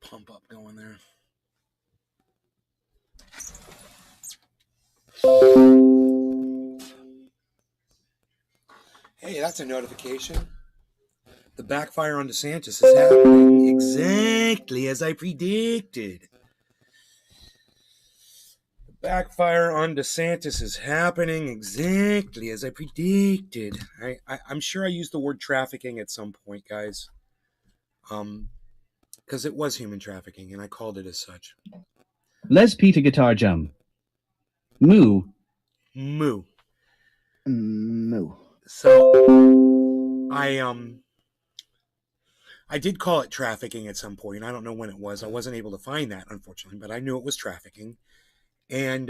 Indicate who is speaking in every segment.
Speaker 1: pump up going there. Hey, that's a notification. The backfire on Desantis is happening exactly as I predicted. The backfire on Desantis is happening exactly as I predicted. I'm sure I used the word trafficking at some point, guys. Because it was human trafficking, and I called it as such.
Speaker 2: Les Peter Guitar Jam. Moo.
Speaker 1: Moo.
Speaker 3: Moo.
Speaker 1: So, I did call it trafficking at some point. I don't know when it was. I wasn't able to find that, unfortunately, but I knew it was trafficking. And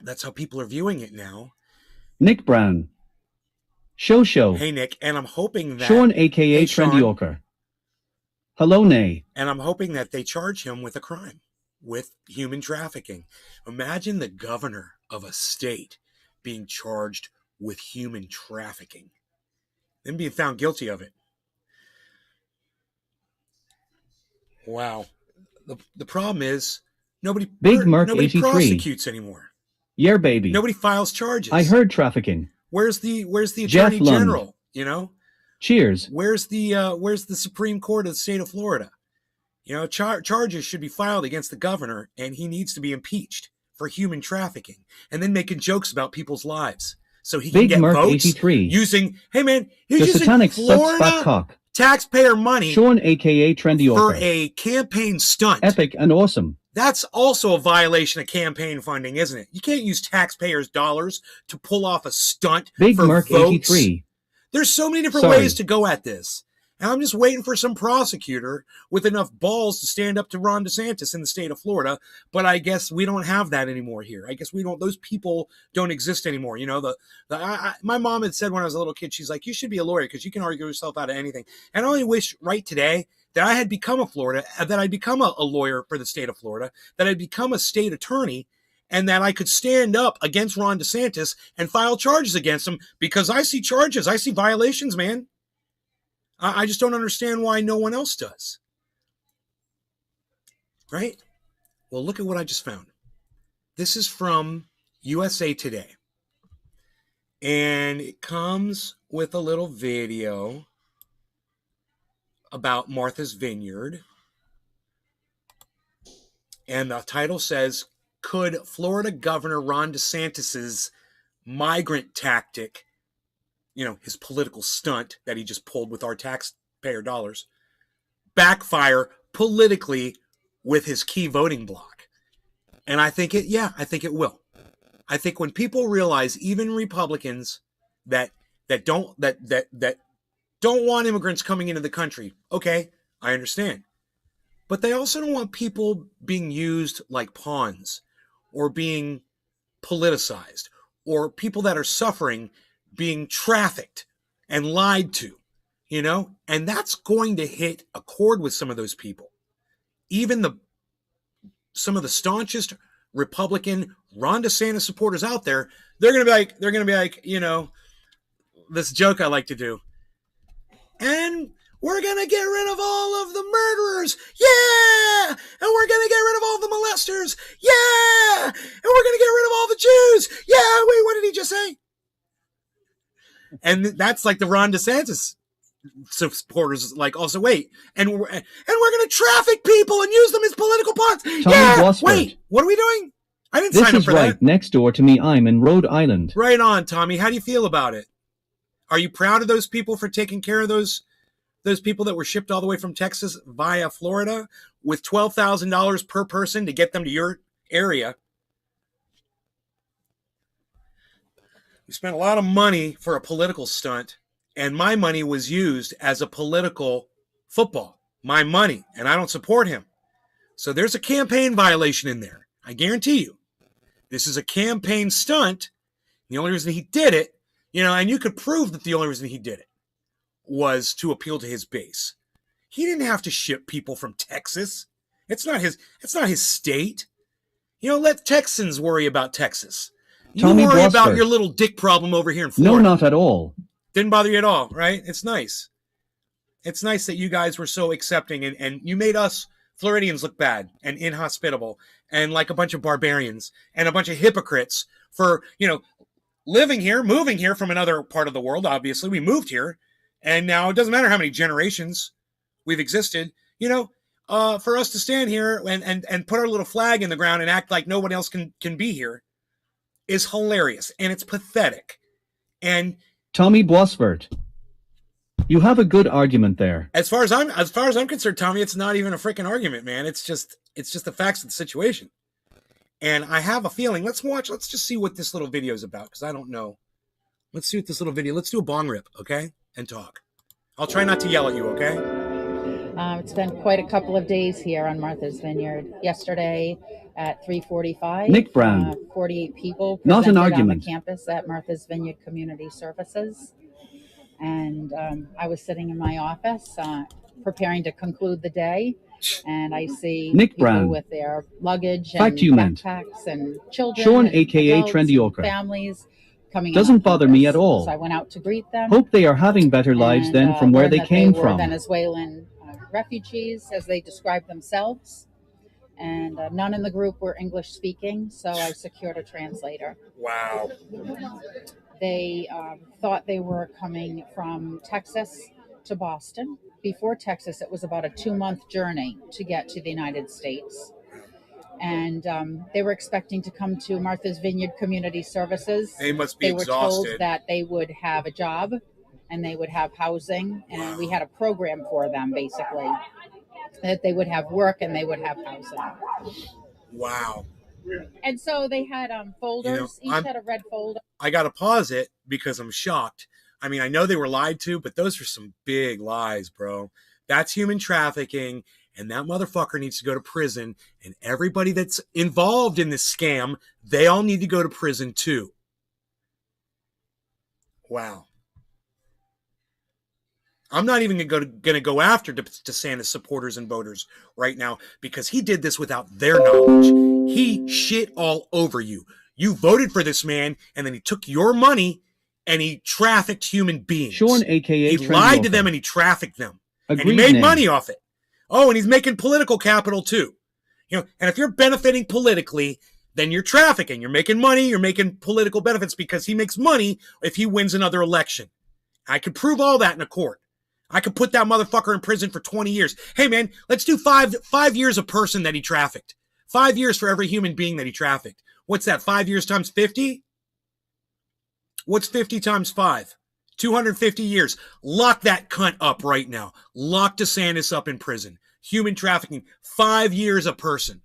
Speaker 1: that's how people are viewing it now.
Speaker 2: Nick Brown. Show.
Speaker 1: Hey, Nick, and I'm hoping that...
Speaker 2: Sean, a.k.a. Trendy Orker. Hello, Nay.
Speaker 1: And I'm hoping that they charge him with a crime, with human trafficking. Imagine the governor of a state being charged with human trafficking, then being found guilty of it. Wow. The problem is nobody prosecutes anymore.
Speaker 2: Yeah, baby.
Speaker 1: Nobody files charges.
Speaker 2: I heard trafficking.
Speaker 1: Where's the Attorney General? You know?
Speaker 2: Cheers.
Speaker 1: Where's the Supreme Court of the state of Florida? You know, charges should be filed against the governor, and he needs to be impeached for human trafficking, and then making jokes about people's lives so he can get votes
Speaker 2: 83.
Speaker 1: using. Hey man, he's
Speaker 2: the
Speaker 1: using
Speaker 2: satanic
Speaker 1: Florida taxpayer money.
Speaker 2: Sean, a.k.a. Trendy
Speaker 1: for
Speaker 2: Orker.
Speaker 1: a campaign stunt.
Speaker 2: Epic and awesome.
Speaker 1: That's also a violation of campaign funding, isn't it? You can't use taxpayers' dollars to pull off a stunt
Speaker 2: Big
Speaker 1: for
Speaker 2: Merc
Speaker 1: votes.
Speaker 2: 83.
Speaker 1: There's so many different ways to go at this. And I'm just waiting for some prosecutor with enough balls to stand up to Ron DeSantis in the state of Florida. But I guess we don't have that anymore here. I guess we don't. Those people don't exist anymore. You know, my mom had said when I was a little kid, she's like, you should be a lawyer because you can argue yourself out of anything. And I only wish right today that I had become that I'd become a lawyer for the state of Florida, that I'd become a state attorney, and that I could stand up against Ron DeSantis and file charges against him, because I see charges. I see violations, man. I just don't understand why no one else does. Right? Well, look at what I just found. This is from USA Today. And it comes with a little video about Martha's Vineyard. And the title says, could Florida Governor Ron DeSantis's migrant tactic, you know, his political stunt that he just pulled with our taxpayer dollars, backfire politically with his key voting bloc? And I think it will. I think when people realize, even Republicans that don't want immigrants coming into the country, okay, I understand. But they also don't want people being used like pawns or being politicized, or people that are suffering being trafficked and lied to, you know? And that's going to hit a chord with some of those people. Even some of the staunchest Republican Ron DeSantis supporters out there, they're going to be like, you know, this joke I like to do. And we're going to get rid of all of the murderers. Yeah. And we're going to get rid of all the molesters. Yeah. And we're going to get rid of all the Jews. Yeah. Wait, what did he just say? And that's like the Ron DeSantis supporters, like, also wait, and we're going to traffic people and use them as political pawns. Wait, what are we doing? I didn't sign up for that.
Speaker 2: This is right next door to me. I'm in Rhode Island.
Speaker 1: Right on, Tommy. How do you feel about it? Are you proud of those people for taking care of those people that were shipped all the way from Texas via Florida with $12,000 per person to get them to your area? We spent a lot of money for a political stunt, and my money was used as a political football. My money, and I don't support him. So there's a campaign violation in there. I guarantee you. This is a campaign stunt. The only reason he did it, you know, and you could prove that the only reason he did it was to appeal to his base. He didn't have to ship people from Texas. It's not his state. You know, let Texans worry about Texas. You worry about your little dick problem over here in Florida.
Speaker 2: No, not at all.
Speaker 1: Didn't bother you at all, right? It's nice. It's nice that you guys were so accepting and you made us Floridians look bad and inhospitable and like a bunch of barbarians and a bunch of hypocrites for, living here, moving here from another part of the world. Obviously, we moved here, and now it doesn't matter how many generations we've existed, for us to stand here and put our little flag in the ground and act like no one else can be here is hilarious, and it's pathetic. And
Speaker 2: Tommy Bosford, you have a good argument there.
Speaker 1: As far as I'm concerned, Tommy, it's not even a freaking argument, man. It's just the facts of the situation. And I have a feeling, let's just see what this little video is about, because I don't know. Let's see what this little video, let's do a bong rip, okay? And talk. I'll try not to yell at you, okay?
Speaker 4: It's been quite a couple of days here on Martha's Vineyard. Yesterday at 3:45,
Speaker 2: Nick Brown,
Speaker 4: 48 people
Speaker 2: not an
Speaker 4: presented
Speaker 2: argument,
Speaker 4: on the campus at Martha's Vineyard Community Services. And I was sitting in my office preparing to conclude the day. And I see
Speaker 2: Nick
Speaker 4: people
Speaker 2: Brown
Speaker 4: with their luggage
Speaker 2: Fact
Speaker 4: and
Speaker 2: you meant.
Speaker 4: backpacks and children
Speaker 2: Sean,
Speaker 4: and
Speaker 2: aka
Speaker 4: adults
Speaker 2: Trendy
Speaker 4: and
Speaker 2: Oka.
Speaker 4: families coming
Speaker 2: Doesn't
Speaker 4: on
Speaker 2: bother
Speaker 4: campus.
Speaker 2: me at all.
Speaker 4: So I went out to greet them.
Speaker 2: Hope they are having better lives
Speaker 4: and,
Speaker 2: than from where
Speaker 4: learned
Speaker 2: they
Speaker 4: that
Speaker 2: came
Speaker 4: they were
Speaker 2: from.
Speaker 4: Venezuelan refugees, as they described themselves. And none in the group were English speaking, so I secured a translator.
Speaker 1: Wow.
Speaker 4: They thought they were coming from Texas to Boston. Before Texas, it was about a 2-month journey to get to the United States. And they were expecting to come to Martha's Vineyard Community Services.
Speaker 1: They must be
Speaker 4: exhausted. They were told that they would have a job and they would have housing, and we had a program for them, basically, that they would have work and they would have housing.
Speaker 1: Wow.
Speaker 4: And so they had folders. Each had a red folder.
Speaker 1: I got to pause it because I'm shocked. I mean, I know they were lied to, but those are some big lies, bro. That's human trafficking, and that motherfucker needs to go to prison. And everybody that's involved in this scam, they all need to go to prison too. Wow. I'm not even going to go after DeSantis supporters and voters right now because he did this without their knowledge. He shit all over you. You voted for this man, and then he took your money and he trafficked human beings.
Speaker 2: Sean, aka
Speaker 1: he lied to them and he trafficked them.
Speaker 2: Agreed,
Speaker 1: and he made
Speaker 2: name.
Speaker 1: money off it. Oh, and he's making political capital too. And if you're benefiting politically, then you're trafficking. You're making money. You're making political benefits because he makes money if he wins another election. I could prove all that in a court. I could put that motherfucker in prison for 20 years. Hey, man, let's do five years a person that he trafficked. 5 years for every human being that he trafficked. What's that, 5 years times 50? What's 50 times 5? 250 years. Lock that cunt up right now. Lock DeSantis up in prison. Human trafficking, 5 years a person.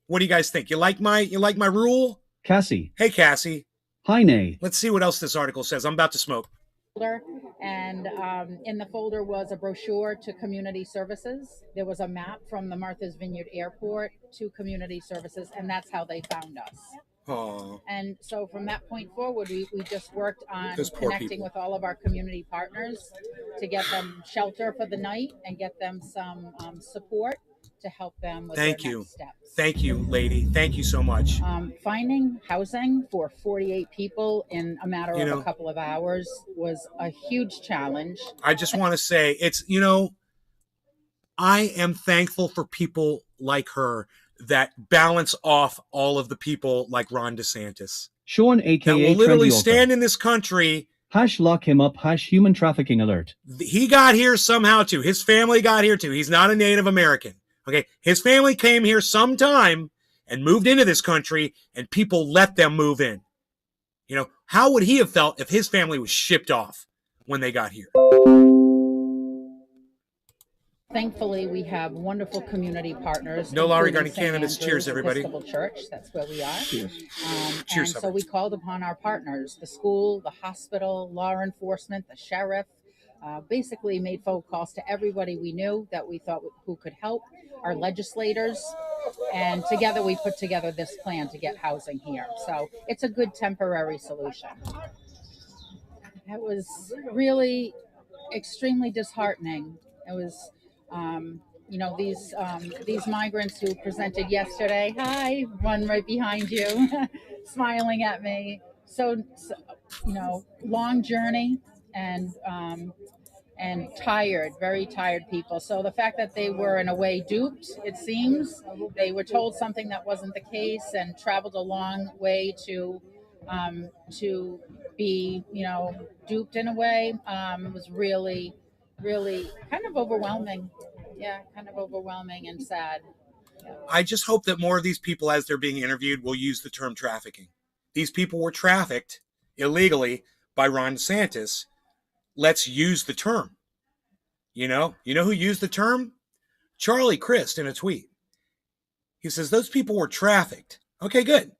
Speaker 1: What do you guys think? You like my rule?
Speaker 2: Cassie.
Speaker 1: Hey, Cassie.
Speaker 2: Hi, Nay.
Speaker 1: Let's see what else this article says. I'm about to smoke.
Speaker 4: And in the folder was a brochure to community services. There was a map from the Martha's Vineyard Airport to community services, and that's how they found us.
Speaker 1: Aww.
Speaker 4: And so from that point forward, we just worked on
Speaker 1: Those poor
Speaker 4: connecting
Speaker 1: people.
Speaker 4: with all of our community partners to get them shelter for the night and get them some support to help them with their next steps.
Speaker 1: Thank you, lady. Thank you so much.
Speaker 4: Finding housing for 48 people in a matter of a couple of hours was a huge challenge.
Speaker 1: I just want to say it's, I am thankful for people like her that balance off all of the people like Ron DeSantis.
Speaker 2: Sean, aka
Speaker 1: that will literally
Speaker 2: Trendy
Speaker 1: stand in this country.
Speaker 2: # lock him up, # human trafficking alert.
Speaker 1: He got here somehow too. His family got here too. He's not a Native American. Okay, his family came here sometime and moved into this country, and people let them move in. How would he have felt if his family was shipped off when they got here?
Speaker 4: Thankfully, we have wonderful community partners.
Speaker 1: No law regarding
Speaker 4: St.
Speaker 1: candidates.
Speaker 4: Andrew's
Speaker 1: Cheers, everybody.
Speaker 4: Episcopal Church, that's where we are.
Speaker 3: Cheers.
Speaker 1: Cheers,
Speaker 4: and so we called upon our partners, the school, the hospital, law enforcement, the sheriff, basically made phone calls to everybody we knew that we thought who could help, our legislators, and together we put together this plan to get housing here. So it's a good temporary solution. It was really extremely disheartening. It was, these migrants who presented yesterday. Hi, one right behind you, smiling at me. So long journey, and and tired, very tired people. So the fact that they were in a way duped, it seems, they were told something that wasn't the case and traveled a long way to be, duped in a way, was really, really kind of overwhelming. Yeah, kind of overwhelming and sad.
Speaker 1: I just hope that more of these people, as they're being interviewed, will use the term trafficking. These people were trafficked illegally by Ron DeSantis. Let's use the term. You know who used the term? Charlie Crist in a tweet. He says those people were trafficked. Okay, good.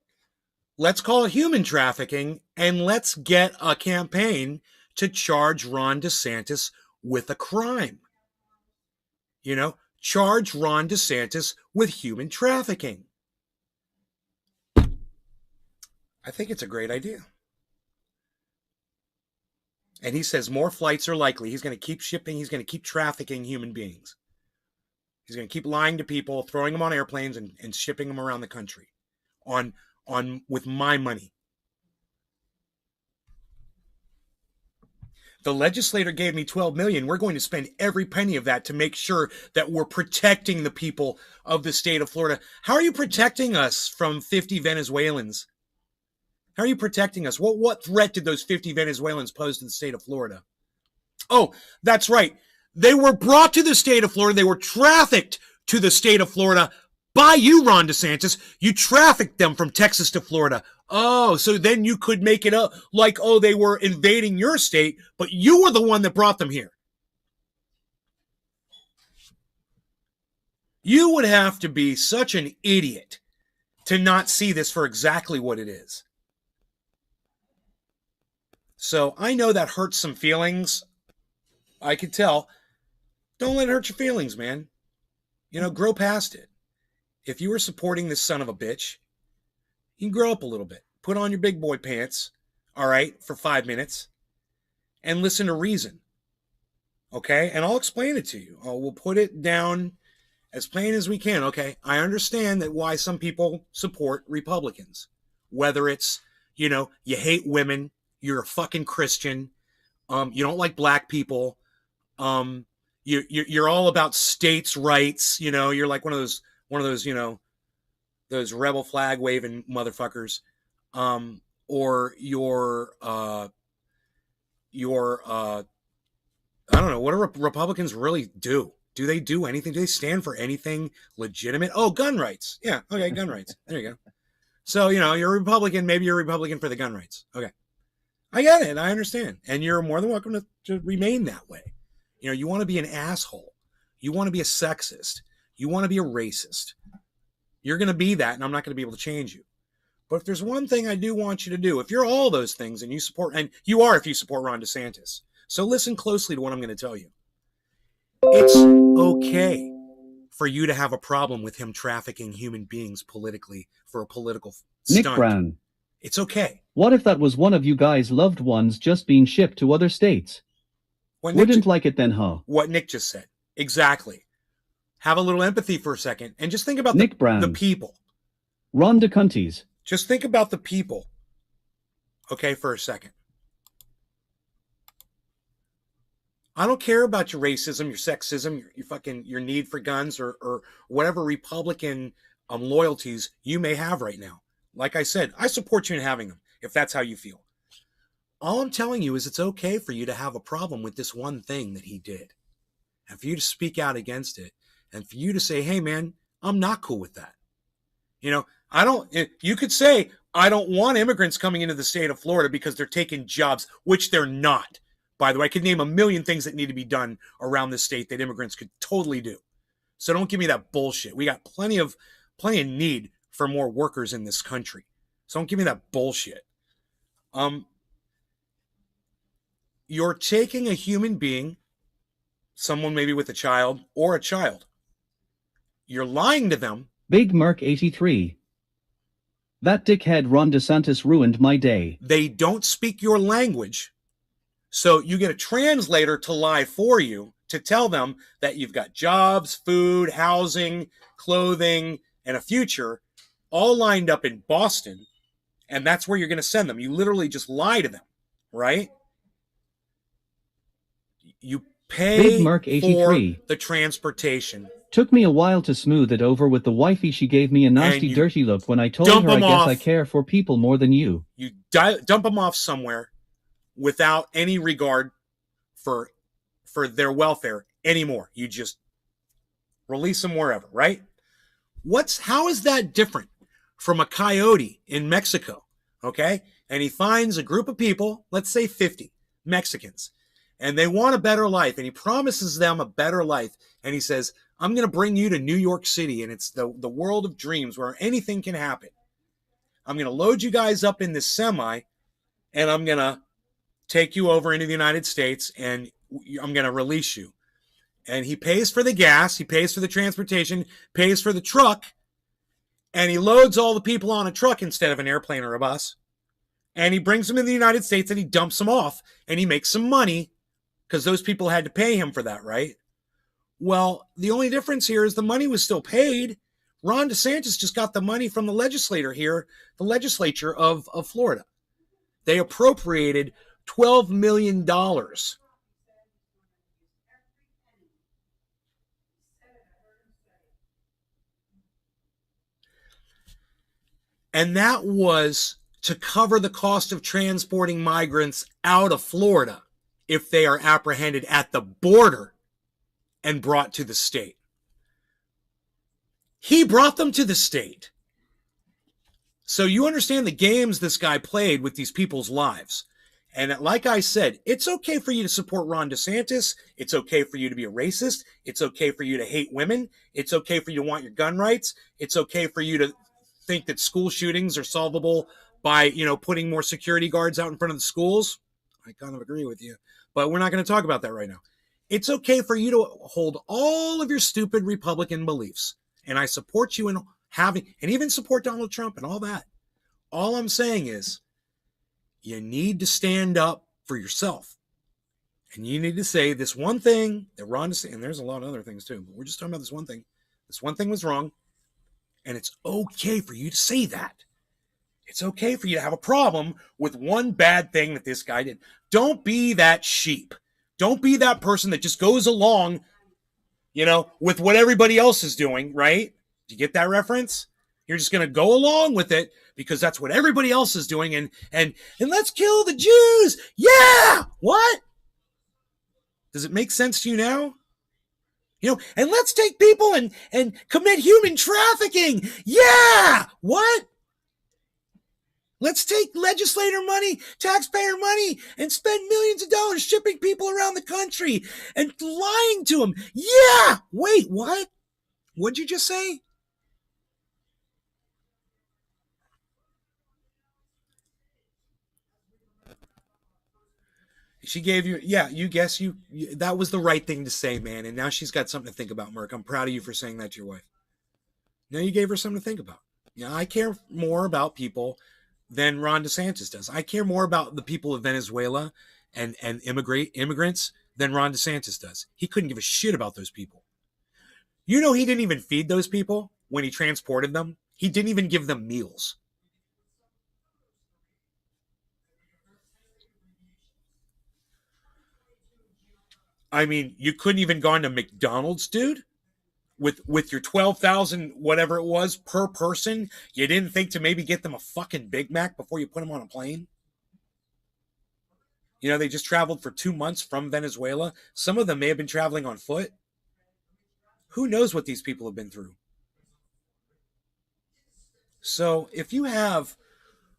Speaker 1: Let's call it human trafficking, and let's get a campaign to charge Ron DeSantis with a crime. Charge Ron DeSantis with human trafficking. I think it's a great idea. And he says more flights are likely. He's going to keep shipping. He's going to keep trafficking human beings. He's going to keep lying to people, throwing them on airplanes and shipping them around the country on with my money. The legislator gave me $12 million. We're going to spend every penny of that to make sure that we're protecting the people of the state of Florida. How are you protecting us from 50 Venezuelans? How are you protecting us? What threat did those 50 Venezuelans pose to the state of Florida? Oh, that's right. They were brought to the state of Florida. They were trafficked to the state of Florida by you, Ron DeSantis. You trafficked them from Texas to Florida. Oh, so then you could make it up like, oh, they were invading your state, but you were the one that brought them here. You would have to be such an idiot to not see this for exactly what it is. So I know that hurts some feelings. I could tell. Don't let it hurt your feelings, man. Grow past it. If you were supporting this son of a bitch, you can grow up a little bit. Put on your big boy pants, all right, for 5 minutes, and listen to reason, okay? And I'll explain it to you. We'll put it down as plain as we can, okay? I understand that why some people support Republicans, whether it's, you hate women, you're a fucking Christian, you don't like black people, you're all about states' rights, you're like one of those, those rebel flag waving motherfuckers, or your I don't know, what do Republicans really do? Do they do anything? Do they stand for anything legitimate? Oh, gun rights. Yeah, okay, gun rights. There you go. So, you're a Republican, maybe you're a Republican for the gun rights. Okay. I get it. I understand. And you're more than welcome to remain that way. You want to be an asshole. You want to be a sexist. You want to be a racist. You're going to be that, and I'm not going to be able to change you. But if there's one thing I do want you to do, if you're all those things and you support, and you are if you support Ron DeSantis, so listen closely to what I'm going to tell you. It's okay for you to have a problem with him trafficking human beings politically for a political stunt.
Speaker 2: Nick Brown.
Speaker 1: It's okay.
Speaker 2: What if that was one of you guys' loved ones just being shipped to other states? Wouldn't like it then, huh?
Speaker 1: What Nick just said. Exactly. Have a little empathy for a second and just think about
Speaker 2: Nick Brown.
Speaker 1: The people.
Speaker 2: Ron DeSantis.
Speaker 1: Just think about the people. Okay, for a second. I don't care about your racism, your sexism, your need for guns or whatever Republican loyalties you may have right now. Like I said, I support you in having them if that's how you feel. All I'm telling you is it's okay for you to have a problem with this one thing that he did. And for you to speak out against it. And for you to say, hey, man, I'm not cool with that. You could say, I don't want immigrants coming into the state of Florida because they're taking jobs, which they're not. By the way, I could name a million things that need to be done around this state that immigrants could totally do. So don't give me that bullshit. We got plenty of need for more workers in this country. So don't give me that bullshit. You're taking a human being, someone maybe with a child or a child. You're lying to them.
Speaker 2: Big Merc 83. That dickhead Ron DeSantis ruined my day.
Speaker 1: They don't speak your language. So you get a translator to lie for you, to tell them that you've got jobs, food, housing, clothing, and a future all lined up in Boston. And that's where you're going to send them. You literally just lie to them, right? You
Speaker 2: Big
Speaker 1: pay
Speaker 2: Mark
Speaker 1: for
Speaker 2: 83.
Speaker 1: the transportation.
Speaker 2: Took me a while to smooth it over with the wifey. She gave me a nasty,
Speaker 1: you
Speaker 2: dirty look when I told
Speaker 1: dump
Speaker 2: her I
Speaker 1: 'em
Speaker 2: guess
Speaker 1: off.
Speaker 2: I care for people more than you.
Speaker 1: You dump them off somewhere without any regard for their welfare anymore. You just release them wherever, right? How is that different from a coyote in Mexico? Okay? And he finds a group of people, let's say 50 Mexicans, and they want a better life, and he promises them a better life, and he says, I'm going to bring you to New York City, and it's the world of dreams where anything can happen. I'm going to load you guys up in this semi, and I'm going to take you over into the United States, and I'm going to release you. And he pays for the gas, he pays for the transportation, pays for the truck, and he loads all the people on a truck instead of an airplane or a bus. And he brings them in the United States and he dumps them off, and he makes some money because those people had to pay him for that, right? Well, the only difference here is the money was still paid. Ron DeSantis just got the money from the legislature of Florida. They appropriated $12 million. And that was to cover the cost of transporting migrants out of Florida if they are apprehended at the border and brought to the state. He brought them to the state. So you understand the games this guy played with these people's lives. And like I said, it's okay for you to support Ron DeSantis. It's okay for you to be a racist. It's okay for you to hate women. It's okay for you to want your gun rights. It's okay for you to think that school shootings are solvable by, putting more security guards out in front of the schools. I kind of agree with you, but we're not going to talk about that right now. It's okay for you to hold all of your stupid Republican beliefs. And I support you in having, and even support Donald Trump and all that. All I'm saying is you need to stand up for yourself. And you need to say this one thing that Ron DeSantis, and there's a lot of other things too, but we're just talking about this one thing. This one thing was wrong. And it's okay for you to say that. It's okay for you to have a problem with one bad thing that this guy did. Don't be that sheep. Don't be that person that just goes along, with what everybody else is doing, right? Do you get that reference? You're just going to go along with it because that's what everybody else is doing. And let's kill the Jews. Yeah. What? Does it make sense to you now? And let's take people and commit human trafficking. Yeah. What? Let's take legislator money, taxpayer money, and spend millions of dollars shipping people around the country and lying to them. Yeah. Wait, what? What'd you just say? She gave you, you guess that was the right thing to say, man. And now she's got something to think about, Merk. I'm proud of you for saying that to your wife. Now you gave her something to think about. I care more about people than Ron DeSantis does. I care more about the people of Venezuela and immigrants than Ron DeSantis does. He couldn't give a shit about those people. He didn't even feed those people when he transported them. He didn't even give them meals. I mean, you couldn't even gone to McDonald's, dude, with your 12,000 whatever it was per person. You didn't think to maybe get them a fucking Big Mac before you put them on a plane? They just traveled for 2 months from Venezuela. Some of them may have been traveling on foot. Who knows what these people have been through? So if you have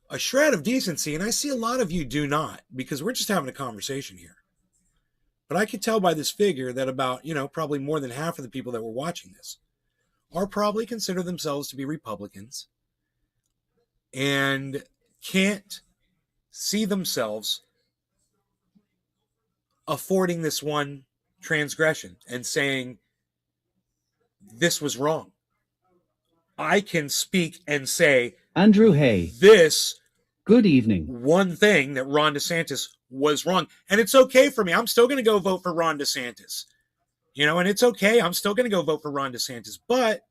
Speaker 1: a shred of decency, and I see a lot of you do not, because we're just having a conversation here. But I could tell by this figure that about, probably more than half of the people that were watching this are probably consider themselves to be Republicans and can't see themselves affording this one transgression and saying, this was wrong. I can speak and say,
Speaker 2: Andrew Hay,
Speaker 1: this
Speaker 2: good evening.
Speaker 1: One thing that Ron DeSantis was wrong. And it's okay for me. I'm still going to go vote for Ron DeSantis. And it's okay. I'm still going to go vote for Ron DeSantis. But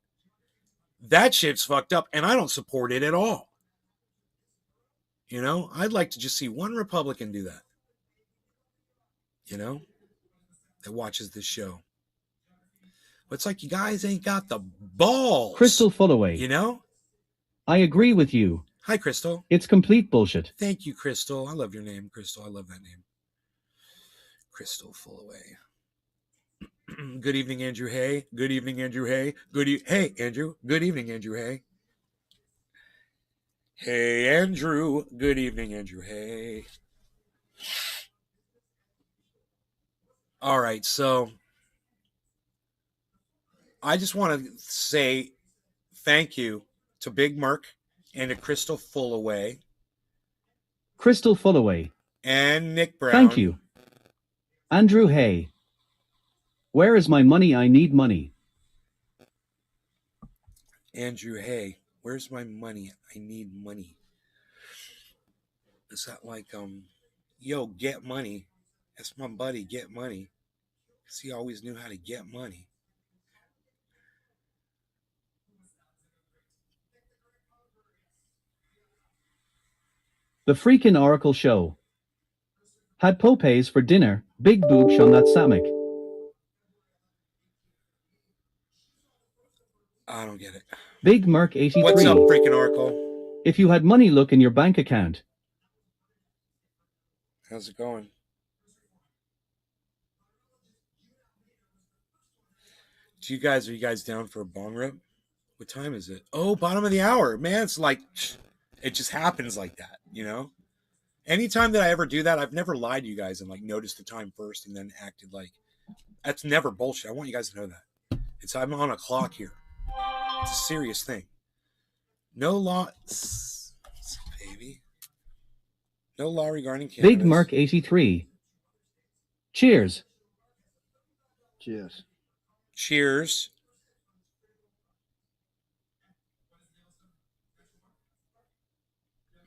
Speaker 1: that shit's fucked up, and I don't support it at all. I'd like to just see one Republican do that. that watches this show. But it's like you guys ain't got the balls.
Speaker 2: Crystal Fullaway.
Speaker 1: You know?
Speaker 2: I agree with you.
Speaker 1: Hi, Crystal.
Speaker 2: It's complete bullshit.
Speaker 1: Thank you, Crystal. I love your name, Crystal. I love that name. Crystal Fullaway. Good evening, Andrew Hay. Good evening, Andrew Hay. Hey, Andrew. Good evening, Andrew Hay. Hey, Andrew. Good evening, Andrew Hay. All right, so I just want to say thank you to Big Merc and to Crystal Fullaway.
Speaker 2: Crystal Fullaway.
Speaker 1: And Nick Brown.
Speaker 2: Thank you. Andrew Hay. Where is my money? I need money.
Speaker 1: Andrew Hay. Where's my money? I need money. Is that like, yo, get money. That's my buddy, get money. Because he always knew how to get money.
Speaker 2: The freaking Oracle show. Had Popeyes for dinner, big booch on that Samick.
Speaker 1: I don't get it.
Speaker 2: Big Merc 83.
Speaker 1: What's up, freaking Oracle?
Speaker 2: If you had money, look in your bank account.
Speaker 1: How's it going? Are you guys down for a bong rip? What time is it? Oh, bottom of the hour. Man, it's like, it just happens like that, you know? Anytime that I ever do that, I've never lied to you guys and like noticed the time first and then acted like, that's never bullshit. I want you guys to know that. I'm on a clock here. It's a serious thing. No law, baby. No law regarding cannabis.
Speaker 2: Big Merc 83. Cheers.
Speaker 3: Cheers.
Speaker 1: Cheers.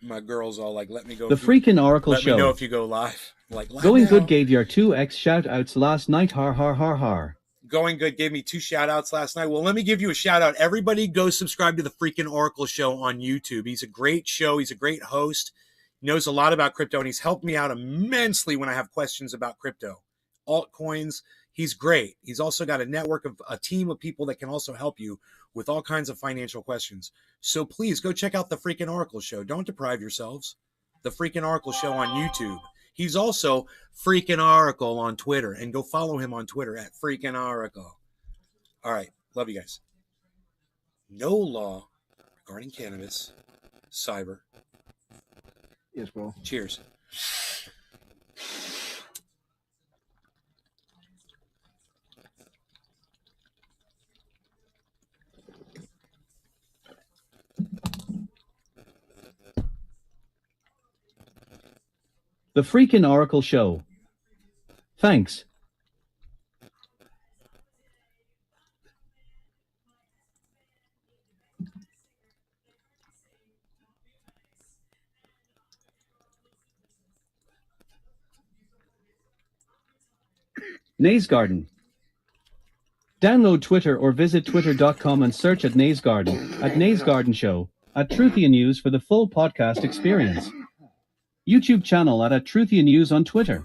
Speaker 1: My girl's all like, let me go.
Speaker 2: The freaking Oracle
Speaker 1: show. Let me know if you go live. Like,
Speaker 2: Going Good gave your 2x shout outs last night. Har har har har.
Speaker 1: Going Good gave me 2 shout outs last night. Well, let me give you a shout out. Everybody go subscribe to the freaking Oracle show on YouTube. He's a great show. He's a great host. He knows a lot about crypto, and he's helped me out immensely when I have questions about crypto, altcoins. He's great. He's also got a team of people that can also help you with all kinds of financial questions. So please go check out the freaking Oracle show. Don't deprive yourselves. The freaking Oracle show on YouTube. He's also freaking Oracle on Twitter, and go follow him on Twitter at freaking Oracle. All right. Love you guys. No law regarding cannabis, cyber.
Speaker 3: Yes, bro.
Speaker 1: Cheers.
Speaker 2: The freaking Oracle show. Thanks. Nays Garden. Download Twitter or visit twitter.com and search at Nays Garden, at Nays Garden Show, at Truthian News for the full podcast experience. YouTube channel at Truthian News on Twitter.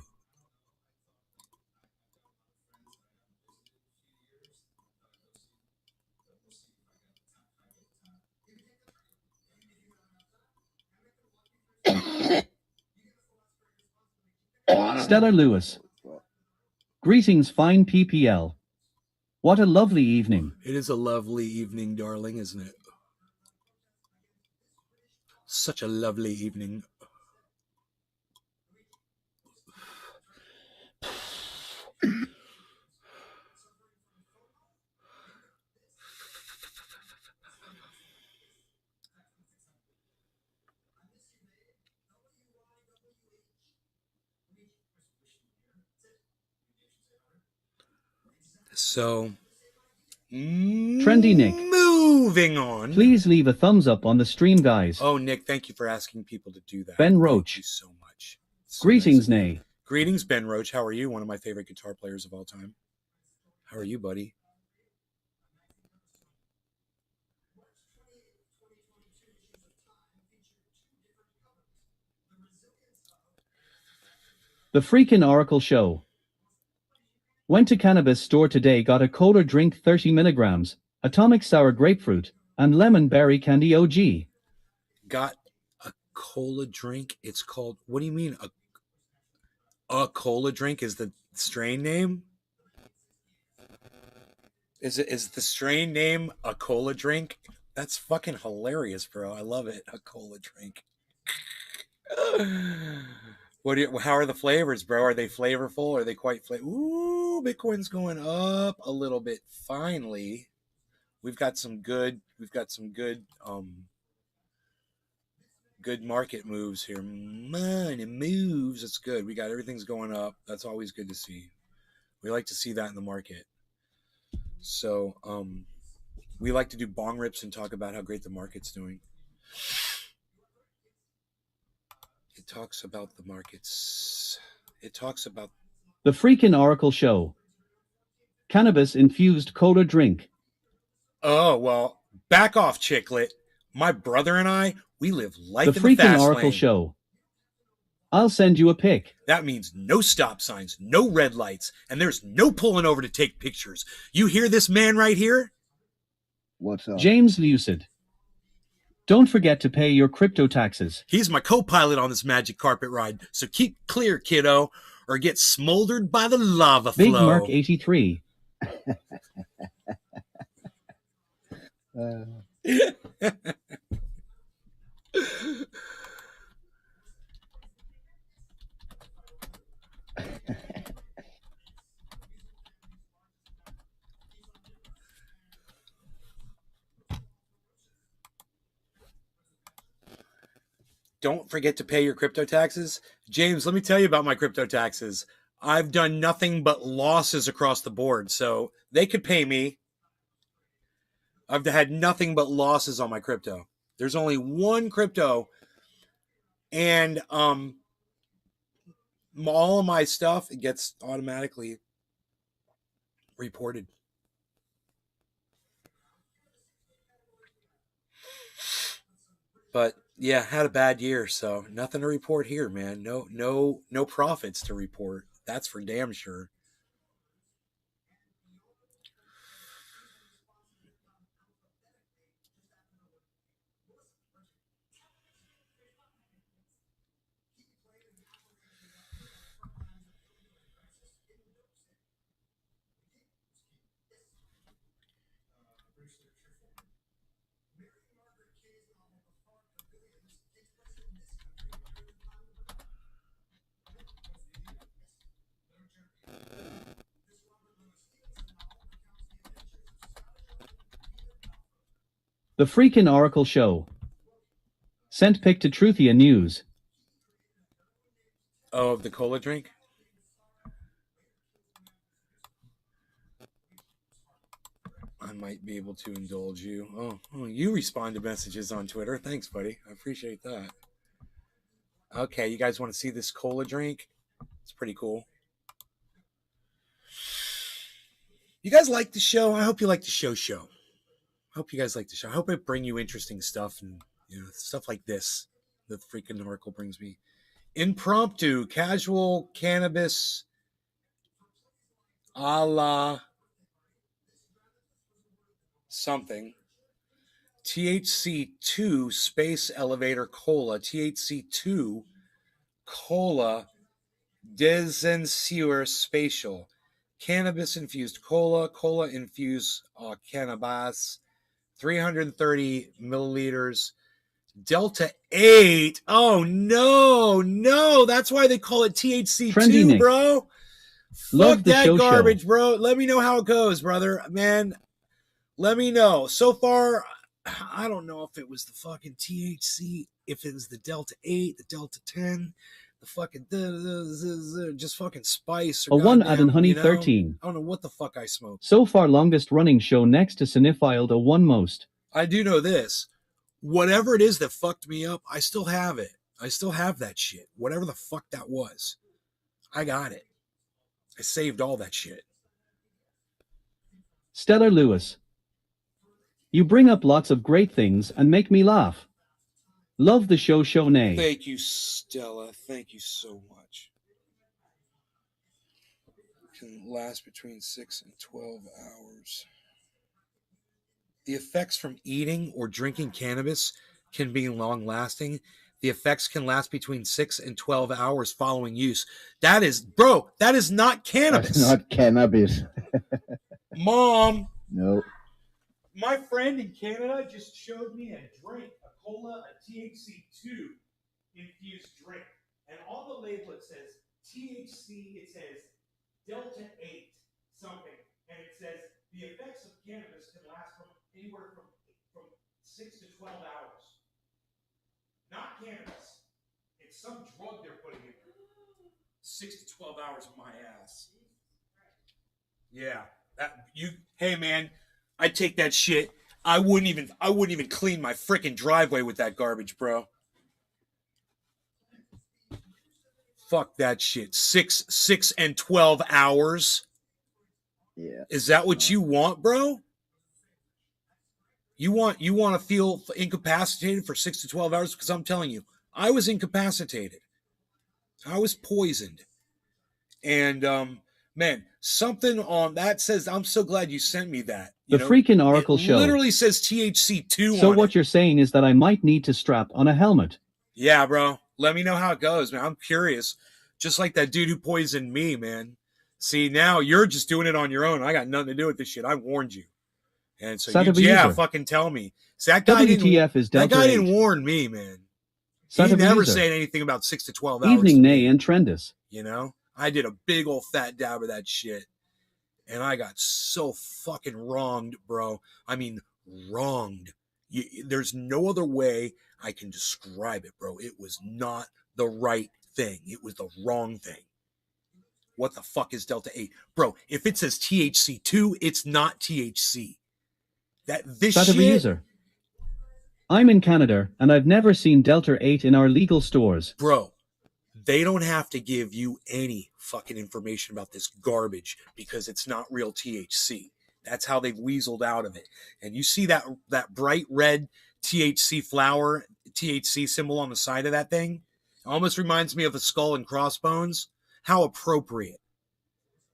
Speaker 2: Stella Lewis. Greetings, fine PPL. What a lovely evening.
Speaker 1: It is a lovely evening, darling, isn't it? Such a lovely evening. So,
Speaker 2: Trendy Nick.
Speaker 1: Moving on.
Speaker 2: Please leave a thumbs up on the stream, guys.
Speaker 1: Oh, Nick, thank you for asking people to do that.
Speaker 2: Ben Roach.
Speaker 1: Thank you so much. So
Speaker 2: Greetings,
Speaker 1: nice.
Speaker 2: Nay.
Speaker 1: Greetings, Ben Roach. How are you? One of my favorite guitar players of all time. How are you, buddy?
Speaker 2: The freaking Oracle show. Went to cannabis store today, got a cola drink 30 milligrams, atomic sour grapefruit, and lemon berry candy OG.
Speaker 1: Got a cola drink. It's called, what do you mean? A cola drink is the strain name? Is the strain name a cola drink? That's fucking hilarious, bro. I love it. A cola drink. How are the flavors, bro? Are they flavorful? Are they quite Ooh, Bitcoin's going up a little bit finally. We've got some good good market moves here. Money moves. That's good. We got everything's going up. That's always good to see. We like to see that in the market. So, we like to do bong rips and talk about how great the market's doing. It talks about the markets. It talks about
Speaker 2: The freaking Oracle Show. Cannabis infused cola drink.
Speaker 1: Oh, well, back off, Chicklet. My brother and I, we live life
Speaker 2: The
Speaker 1: in the
Speaker 2: freaking
Speaker 1: fast
Speaker 2: Oracle
Speaker 1: lane.
Speaker 2: Show. I'll send you a pic.
Speaker 1: That means no stop signs, no red lights, and there's no pulling over to take pictures. You hear this man right here?
Speaker 3: What's up?
Speaker 2: James Lucid. Don't forget to pay your crypto taxes.
Speaker 1: He's my co-pilot on this magic carpet ride, so keep clear, kiddo, or get smoldered by the lava flow.
Speaker 2: Big Mark 83.
Speaker 1: Don't forget to pay your crypto taxes. James, let me tell you about my crypto taxes. I've done nothing but losses across the board, so they could pay me. I've had nothing but losses on my crypto. There's only one crypto, and all of my stuff, it gets automatically reported. But yeah, had a bad year, so nothing to report here, man. No profits to report. That's for damn sure.
Speaker 2: The freaking Oracle Show. Sent pic to Truthia News.
Speaker 1: Oh, of the cola drink? I might be able to indulge you. Oh, you respond to messages on Twitter. Thanks, buddy. I appreciate that. Okay, you guys want to see this cola drink? It's pretty cool. You guys like the show? I hope you like the show. I hope you guys like the show. I hope it bring you interesting stuff and stuff like this. The freaking Oracle brings me. Impromptu, casual cannabis a la something. THC2 Space Elevator Cola. THC2 Cola Desantis Spatial. Cannabis infused cola. Cola infused cannabis. 330 milliliters. Delta 8. Oh, no. That's why they call it THC2, bro.
Speaker 2: Love
Speaker 1: Fuck
Speaker 2: the
Speaker 1: that
Speaker 2: show.
Speaker 1: garbage, bro. Let me know how it goes, brother. Man, let me know. So far, I don't know if it was the fucking THC, if it was the Delta 8, the Delta 10, the fucking just fucking spice.
Speaker 2: Or a one add and honey 13.
Speaker 1: I don't know what the fuck I smoked.
Speaker 2: So far longest running show next to Cinephiled a one most.
Speaker 1: I do know this. Whatever it is that fucked me up, I still have it. I still have that shit. Whatever the fuck that was. I got it. I saved all that shit.
Speaker 2: Stellar Lewis. You bring up lots of great things and make me laugh. Love the show, Nay.
Speaker 1: Thank you, Stella. Thank you so much. can last between 6 and 12 hours. The effects from eating or drinking cannabis can be long-lasting. The effects can last between 6 and 12 hours following use. That is, bro, that is not cannabis.
Speaker 3: That's not cannabis.
Speaker 1: Mom.
Speaker 3: No.
Speaker 1: My friend in Canada just showed me a drink, a cola, a THC2 infused drink. And on the label it says THC, it says Delta 8 something. And it says the effects of cannabis can last from anywhere from 6 to 12 hours. Not cannabis. It's some drug they're putting in there. 6 to 12 hours of my ass. Yeah. Hey man, I'd take that shit. I wouldn't even clean my freaking driveway with that garbage, bro. Fuck that shit. 6 and 12 hours.
Speaker 3: Yeah.
Speaker 1: Is that what you want, bro? You want to feel incapacitated for 6 to 12 hours? Because I'm telling you, I was incapacitated. I was poisoned. And man, something on that says, I'm so glad you sent me that.
Speaker 2: The freaking Oracle show
Speaker 1: Literally says THC2
Speaker 2: So
Speaker 1: on
Speaker 2: what
Speaker 1: it.
Speaker 2: you're saying is that I might need to strap on a helmet.
Speaker 1: Yeah, bro. Let me know how it goes, man. I'm curious. Just like that dude who poisoned me, man. See, now you're just doing it on your own. I got nothing to do with this shit. I warned you. And so, fucking tell me. See, that guy didn't warn me, man. He never said anything about 6 to 12 hours.
Speaker 2: Evening Nay and Trendus.
Speaker 1: You know? I did a big old fat dab of that shit. And I got so fucking wronged, bro. I mean, wronged. There's no other way I can describe it, bro. It was not the right thing. It was the wrong thing. What the fuck is Delta 8? Bro, if it says THC2, it's not THC.
Speaker 2: User. I'm in Canada, and I've never seen Delta 8 in our legal stores.
Speaker 1: Bro, they don't have to give you any fucking information about this garbage because it's not real THC. That's how they've weaseled out of it. And you see that bright red THC flower, THC symbol on the side of that thing? It almost reminds me of a skull and crossbones. How appropriate.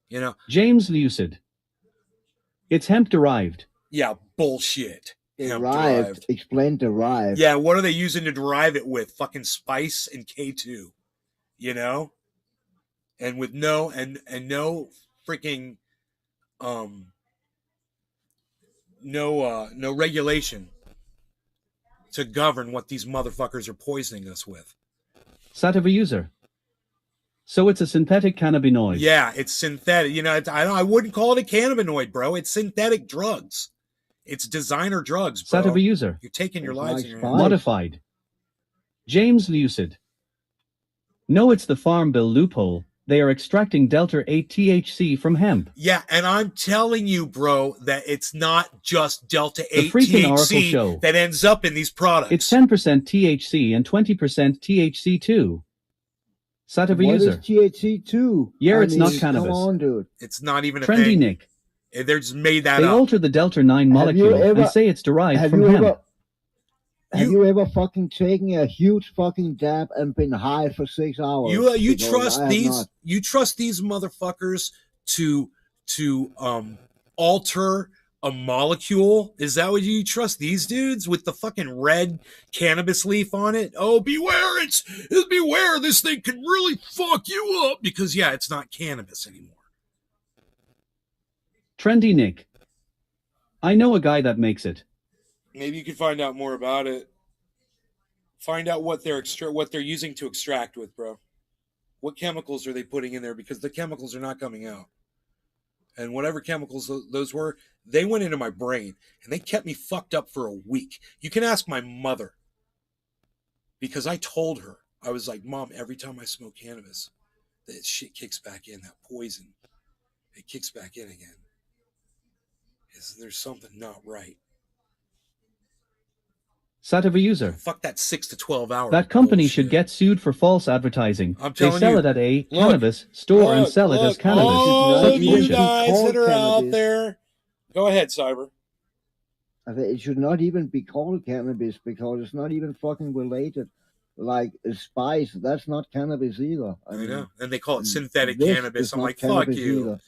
Speaker 1: You know?
Speaker 2: James Lucid. It's hemp derived.
Speaker 1: Yeah, bullshit.
Speaker 3: Derived. Explain derived.
Speaker 1: Yeah, what are they using to derive it with? Fucking spice and K2. You know? And with no freaking no regulation to govern what these motherfuckers are poisoning us with.
Speaker 2: Sativa user. So it's a synthetic cannabinoid.
Speaker 1: Yeah, it's synthetic. You know, I wouldn't call it a cannabinoid, bro. It's synthetic drugs. It's designer drugs, bro.
Speaker 2: Sativa user.
Speaker 1: You're taking your lives in your hands.
Speaker 2: Modified. James Lucid. No, it's the Farm Bill loophole. They are extracting Delta 8 THC from hemp.
Speaker 1: Yeah, and I'm telling you, bro, that it's not just Delta 8
Speaker 2: THC
Speaker 1: that ends up in these products.
Speaker 2: It's 10% THC and 20% THC2. Sativa user.
Speaker 3: What is THC2?
Speaker 2: Yeah, it's not cannabis.
Speaker 3: Come on, dude.
Speaker 1: It's not even a
Speaker 2: Trendy
Speaker 1: thing.
Speaker 2: Nick.
Speaker 1: They just made that
Speaker 2: They
Speaker 1: up.
Speaker 2: alter the Delta 9 molecule and say it's derived from hemp.
Speaker 3: Have you ever fucking taken a huge fucking dab and been high for 6 hours?
Speaker 1: You trust these? You trust these motherfuckers to alter a molecule? Is that what you trust these dudes with the fucking red cannabis leaf on it? Oh, beware! Beware! This thing can really fuck you up because it's not cannabis anymore.
Speaker 2: Trendy Nick. I know a guy that makes it.
Speaker 1: Maybe you can find out more about it. Find out what they're using to extract with, bro. What chemicals are they putting in there? Because the chemicals are not coming out. And whatever chemicals those were, they went into my brain. And they kept me fucked up for a week. You can ask my mother. Because I told her. I was like, Mom, every time I smoke cannabis, that shit kicks back in. That poison. It kicks back in again. There's something not right.
Speaker 2: Sativa user.
Speaker 1: Fuck that 6 to 12 hours.
Speaker 2: That company should get sued for false advertising. They sell it at a cannabis store and sell it as cannabis.
Speaker 1: Oh, you guys that are out there. Go ahead, Cyber.
Speaker 3: It should not even be called cannabis because it's not even fucking related. Like spice, that's not cannabis either.
Speaker 1: I know. And they call it synthetic cannabis. I'm like, fuck you. Either.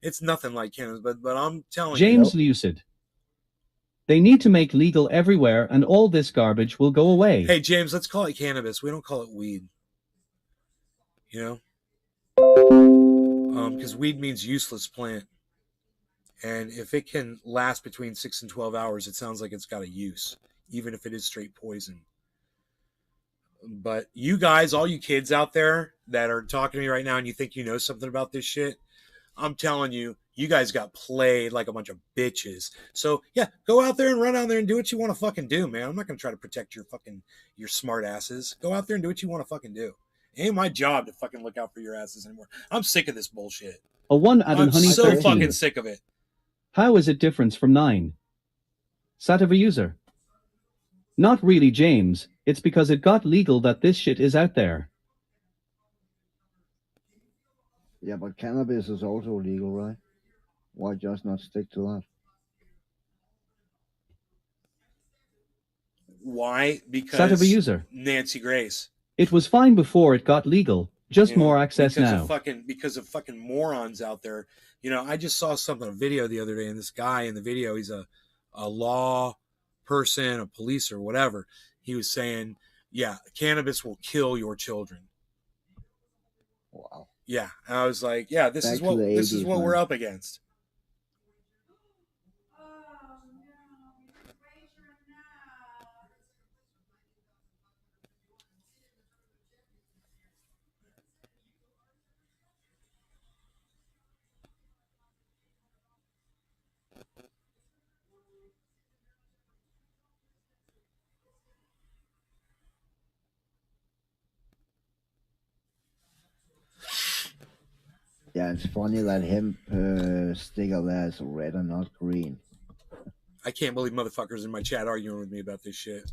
Speaker 1: It's nothing like cannabis, but I'm telling
Speaker 2: James
Speaker 1: you.
Speaker 2: Lucid. They need to make legal everywhere and all this garbage will go away.
Speaker 1: Hey, James, let's call it cannabis. We don't call it weed. You know? Because weed means useless plant. And if it can last between 6 and 12 hours, it sounds like it's got a use, even if it is straight poison. But you guys, all you kids out there that are talking to me right now and you think you know something about this shit, I'm telling you, you guys got played like a bunch of bitches. So, yeah, go out there and run out there and do what you want to fucking do, man. I'm not going to try to protect your smart asses. Go out there and do what you want to fucking do. It ain't my job to fucking look out for your asses anymore. I'm sick of this bullshit.
Speaker 2: A 1 Adam
Speaker 1: I'm
Speaker 2: Honey
Speaker 1: so
Speaker 2: 13.
Speaker 1: fucking sick of it.
Speaker 2: How is it different from 9? Sativa user. Not really, James. It's because it got legal that this shit is out there.
Speaker 3: Yeah, but cannabis is also legal, right? Why just not stick to that?
Speaker 1: Why? Because
Speaker 2: Sativa user.
Speaker 1: Nancy Grace.
Speaker 2: It was fine before it got legal. Just
Speaker 1: You know,
Speaker 2: more access
Speaker 1: because
Speaker 2: now.
Speaker 1: Because of fucking morons out there. You know, I just saw a video the other day, and this guy in the video, he's a law person, a police or whatever. He was saying, yeah, cannabis will kill your children.
Speaker 3: Wow.
Speaker 1: Yeah. And I was like, yeah, this is what
Speaker 3: 80s,
Speaker 1: we're up against.
Speaker 3: Yeah, it's funny that hemp sticker there is red and not green.
Speaker 1: I can't believe motherfuckers in my chat arguing with me about this shit.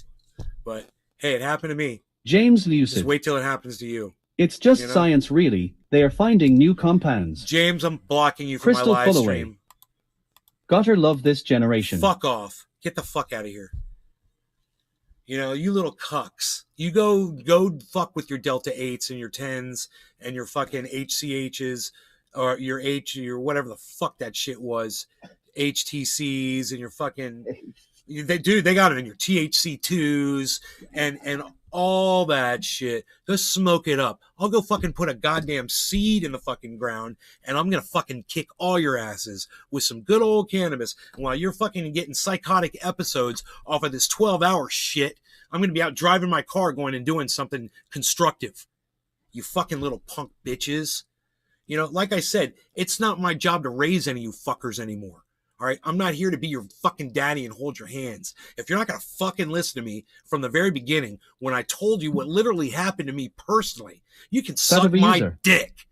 Speaker 1: But hey, it happened to me.
Speaker 2: James Lucid.
Speaker 1: Just wait till it happens to you.
Speaker 2: It's just science, really. They are finding new compounds.
Speaker 1: James, I'm blocking you from
Speaker 2: Crystal
Speaker 1: my live
Speaker 2: Fullaway.
Speaker 1: stream.
Speaker 2: Gotta love this generation.
Speaker 1: Fuck off. Get the fuck out of here. You know, you little cucks. You go fuck with your Delta 8s and your 10s and your fucking HCHs or your whatever the fuck that shit was. HTCs and your fucking... They got it in your THC2s and all that shit. Go smoke it up. I'll go fucking put a goddamn seed in the fucking ground and I'm gonna fucking kick all your asses with some good old cannabis. And while you're fucking getting psychotic episodes off of this 12-hour shit, I'm gonna be out driving my car going and doing something constructive. You fucking little punk bitches. You know, like I said, it's not my job to raise any of you fuckers anymore. All right, I'm not here to be your fucking daddy and hold your hands. If you're not going to fucking listen to me from the very beginning, when I told you what literally happened to me personally, you can suck my dick.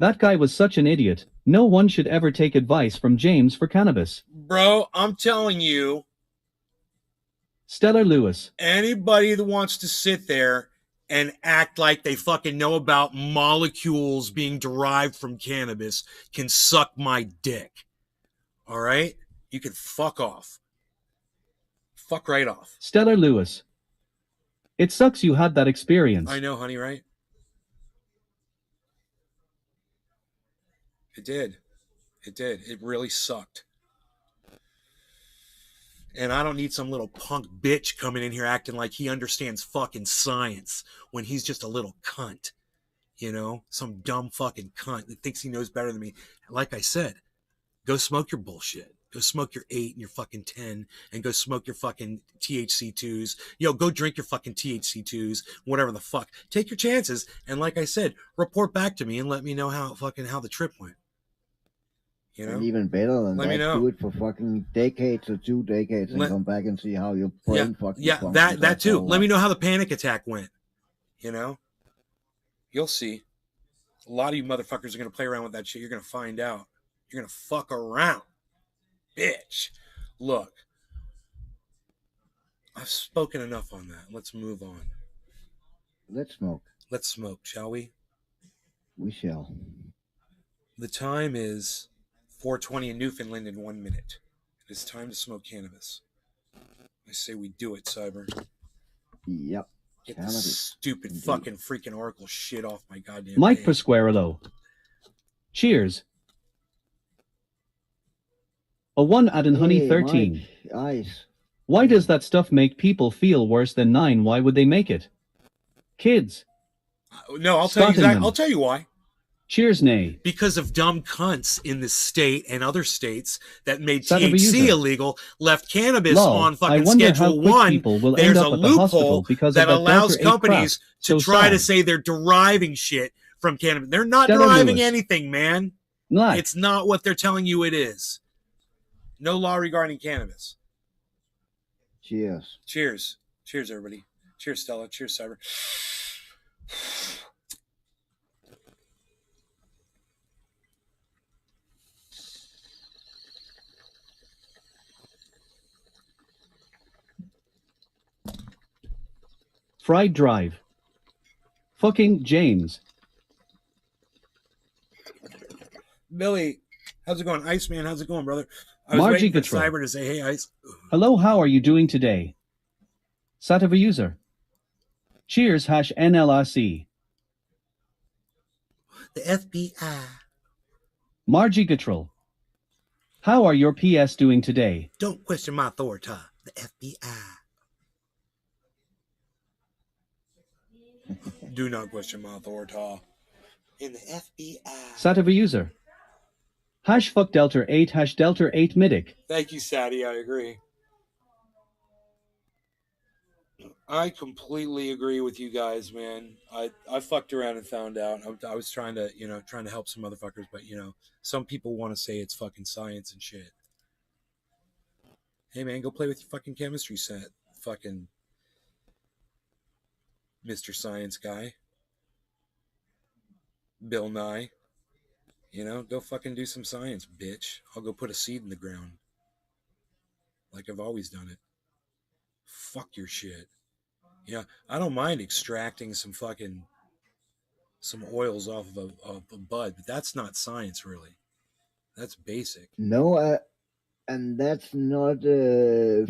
Speaker 2: That guy was such an idiot. No one should ever take advice from James for cannabis.
Speaker 1: Bro, I'm telling you.
Speaker 2: Stellar Lewis.
Speaker 1: Anybody that wants to sit there and act like they fucking know about molecules being derived from cannabis can suck my dick. All right? You can fuck off. Fuck right off.
Speaker 2: Stellar Lewis. It sucks you had that experience.
Speaker 1: I know, honey, right? It did. It did. It really sucked. And I don't need some little punk bitch coming in here acting like he understands fucking science when he's just a little cunt. You know? Some dumb fucking cunt that thinks he knows better than me. Like I said, go smoke your bullshit. Go smoke your 8 and your fucking 10 and go smoke your fucking THC2s. Yo, go drink your fucking THC2s, whatever the fuck. Take your chances. And like I said, report back to me and let me know how the trip went. You know?
Speaker 3: And even better than
Speaker 1: let
Speaker 3: that,
Speaker 1: me know.
Speaker 3: do it for fucking decades or 2 decades and come back and see how your brain fucking functions.
Speaker 1: that too. Let me know how the panic attack went. You know? You'll see. A lot of you motherfuckers are going to play around with that shit. You're going to find out. You're going to fuck around. Bitch. Look. I've spoken enough on that. Let's move on.
Speaker 3: Let's smoke.
Speaker 1: Let's smoke, shall we?
Speaker 3: We shall.
Speaker 1: The time is 4:20 in Newfoundland in 1 minute. It is time to smoke cannabis. I say we do it, Cyber.
Speaker 3: Yep.
Speaker 1: Get this stupid fucking freaking Oracle shit off my goddamn
Speaker 2: Mike
Speaker 1: page.
Speaker 2: Pasquarello. Cheers. A 1 add in honey
Speaker 3: Hey,
Speaker 2: 13.
Speaker 3: Mike, ice.
Speaker 2: Why does that stuff make people feel worse than 9? Why would they make it? Kids.
Speaker 1: No, I'll tell you exactly.
Speaker 2: Scotland.
Speaker 1: I'll tell you why.
Speaker 2: Cheers, nay.
Speaker 1: Because of dumb cunts in this state and other states that made
Speaker 2: Saturday
Speaker 1: THC
Speaker 2: user.
Speaker 1: illegal, left cannabis
Speaker 2: Lol,
Speaker 1: on
Speaker 2: I
Speaker 1: fucking
Speaker 2: wonder how
Speaker 1: Schedule
Speaker 2: quick
Speaker 1: 1.
Speaker 2: people will
Speaker 1: There's
Speaker 2: end
Speaker 1: a
Speaker 2: up at the hospital
Speaker 1: loophole
Speaker 2: because
Speaker 1: that
Speaker 2: of that
Speaker 1: allows
Speaker 2: Delta 8
Speaker 1: companies
Speaker 2: crap.
Speaker 1: to
Speaker 2: So
Speaker 1: try to
Speaker 2: sad.
Speaker 1: say they're deriving shit from cannabis. They're not
Speaker 2: Stella
Speaker 1: deriving
Speaker 2: Lewis.
Speaker 1: anything, man.
Speaker 2: Like.
Speaker 1: It's not what they're telling you it is. No law regarding cannabis.
Speaker 3: Cheers.
Speaker 1: Cheers. Cheers, everybody. Cheers, Stella. Cheers, Cyber.
Speaker 2: Fried Drive. Fucking James.
Speaker 1: Billy, how's it going? Iceman, how's it going, brother? I was
Speaker 2: Margie
Speaker 1: waiting for
Speaker 2: Gatrell.
Speaker 1: Cyber to say, hey, Ice.
Speaker 2: Hello, how are you doing today? Satava user. Cheers, #NLRC.
Speaker 1: The FBI.
Speaker 2: Margie Gatrell. How are your PS doing today?
Speaker 1: Don't question my authority. The FBI. Do not question my authority. In the FBI.
Speaker 2: Satava user. #fuck Delta 8 #Delta 8 Midic.
Speaker 1: Thank you, Sadie. I agree. I completely agree with you guys, man. I fucked around and found out. I was trying to help some motherfuckers, but some people want to say it's fucking science and shit. Hey man, go play with your fucking chemistry set, fucking Mr. Science guy. Bill Nye. Go fucking do some science, bitch. I'll go put a seed in the ground. Like I've always done it. Fuck your shit. Yeah, I don't mind extracting some oils off of a bud, but that's not science, really. That's basic.
Speaker 3: No, and that's not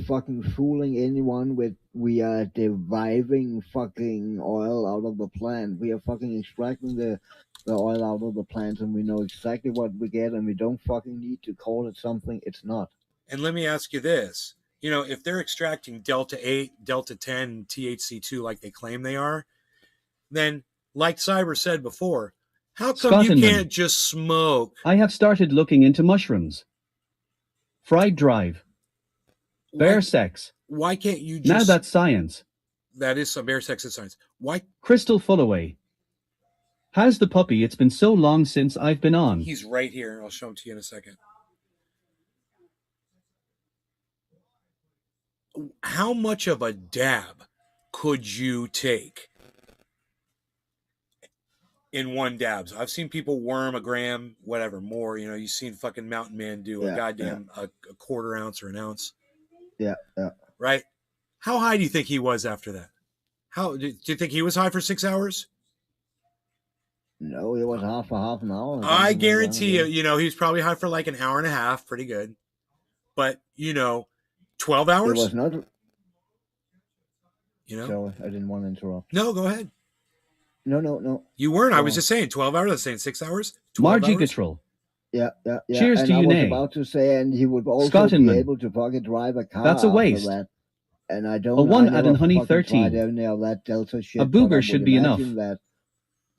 Speaker 3: fucking fooling anyone with we are deriving fucking oil out of the plant. We are fucking extracting the oil out of the plant, and we know exactly what we get, and we don't fucking need to call it something it's not.
Speaker 1: And let me ask you this. If they're extracting Delta 8, Delta 10, THC2 like they claim they are, then, like Cyber said before, how come you can't just smoke?
Speaker 2: I have started looking into mushrooms. Fried Drive. Bear sex.
Speaker 1: Why can't you just...
Speaker 2: Now that's science.
Speaker 1: That is some bear sex and science. Why?
Speaker 2: Crystal Fullaway. How's the puppy? It's been so long since I've been on.
Speaker 1: He's right here. I'll show him to you in a second. How much of a dab could you take in one dabs? I've seen people worm a gram, whatever, more. You've seen fucking Mountain Man do a goddamn a quarter ounce or an ounce.
Speaker 3: Yeah.
Speaker 1: Right? How high do you think he was after that? Do you think he was high for 6 hours?
Speaker 3: No, it was half an hour.
Speaker 1: I guarantee you, he was probably high for like an hour and a half. Pretty good. But, 12 hours?
Speaker 3: It was not.
Speaker 1: So
Speaker 3: I didn't want to interrupt.
Speaker 1: No, go ahead.
Speaker 3: No.
Speaker 1: You weren't. I was just saying 12 hours. I was saying 6 hours.
Speaker 2: Margie Gatrell.
Speaker 3: Yeah.
Speaker 2: Cheers
Speaker 3: and
Speaker 2: to
Speaker 3: I
Speaker 2: you,
Speaker 3: was
Speaker 2: Nay.
Speaker 3: about to say, and he would also
Speaker 2: Scotland.
Speaker 3: be able to fucking drive a car.
Speaker 2: That's a waste.
Speaker 3: That. And I don't.
Speaker 2: A 1
Speaker 3: I
Speaker 2: add in honey 13.
Speaker 3: That Delta shit,
Speaker 2: a booger should be enough.
Speaker 3: That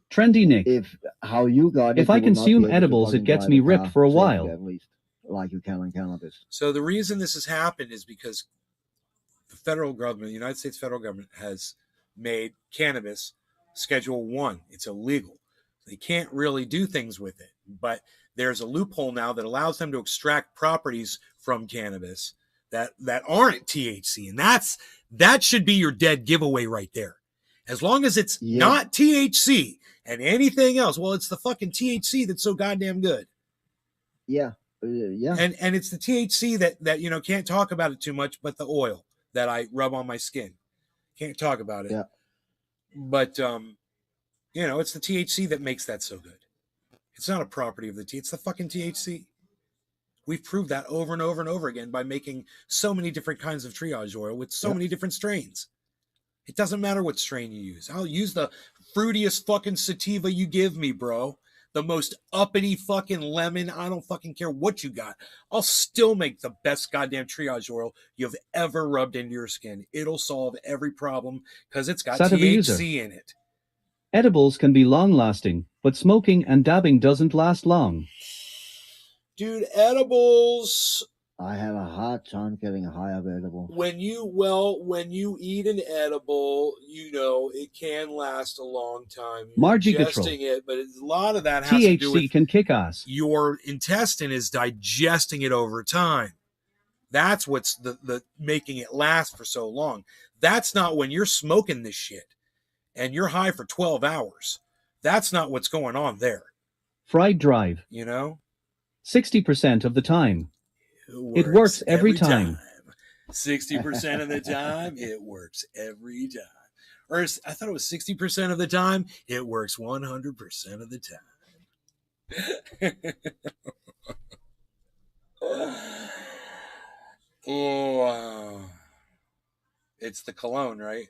Speaker 2: Trendy Nick.
Speaker 3: if how you got it,
Speaker 2: if I consume edibles, it gets me ripped for a while.
Speaker 3: At least, like you can on cannabis.
Speaker 1: So the reason this has happened is because the federal government, the United States federal government, has made cannabis Schedule 1. It's illegal. They can't really do things with it. But there's a loophole now that allows them to extract properties from cannabis that aren't THC. And that should be your dead giveaway right there. As long as it's not THC and anything else, well, it's the fucking THC that's so goddamn good.
Speaker 3: Yeah.
Speaker 1: And it's the THC that can't talk about it too much, but the oil that I rub on my skin. Can't talk about it.
Speaker 3: Yeah.
Speaker 1: But it's the THC that makes that so good. It's not a property of the tea, it's the fucking THC. We've proved that over and over and over again by making so many different kinds of triage oil with so many different strains. It doesn't matter what strain you use. I'll use the fruitiest fucking sativa you give me, bro. the most uppity fucking lemon. I don't fucking care what you got. I'll still make the best goddamn triage oil you've ever rubbed into your skin. It'll solve every problem because it's got
Speaker 2: Sativa user.
Speaker 1: THC in it.
Speaker 2: Edibles can be long-lasting, but smoking and dabbing doesn't last long.
Speaker 1: Dude, edibles...
Speaker 3: I have a hard time getting high of edible.
Speaker 1: When you eat an edible, you know, it can last a long time.
Speaker 2: Margie
Speaker 1: Digesting it, but a lot of that has to do
Speaker 2: THC
Speaker 1: with
Speaker 2: can kick ass.
Speaker 1: your intestine is digesting it over time. That's what's the making it last for so long. That's not when you're smoking this shit and you're high for 12 hours. That's not what's going on there.
Speaker 2: Fried drive.
Speaker 1: You know?
Speaker 2: 60% of the time. It works every time.
Speaker 1: 60% of the time, it works every time. Or I thought it was 60% of the time, it works 100% of the time. Oh, it's the cologne, right?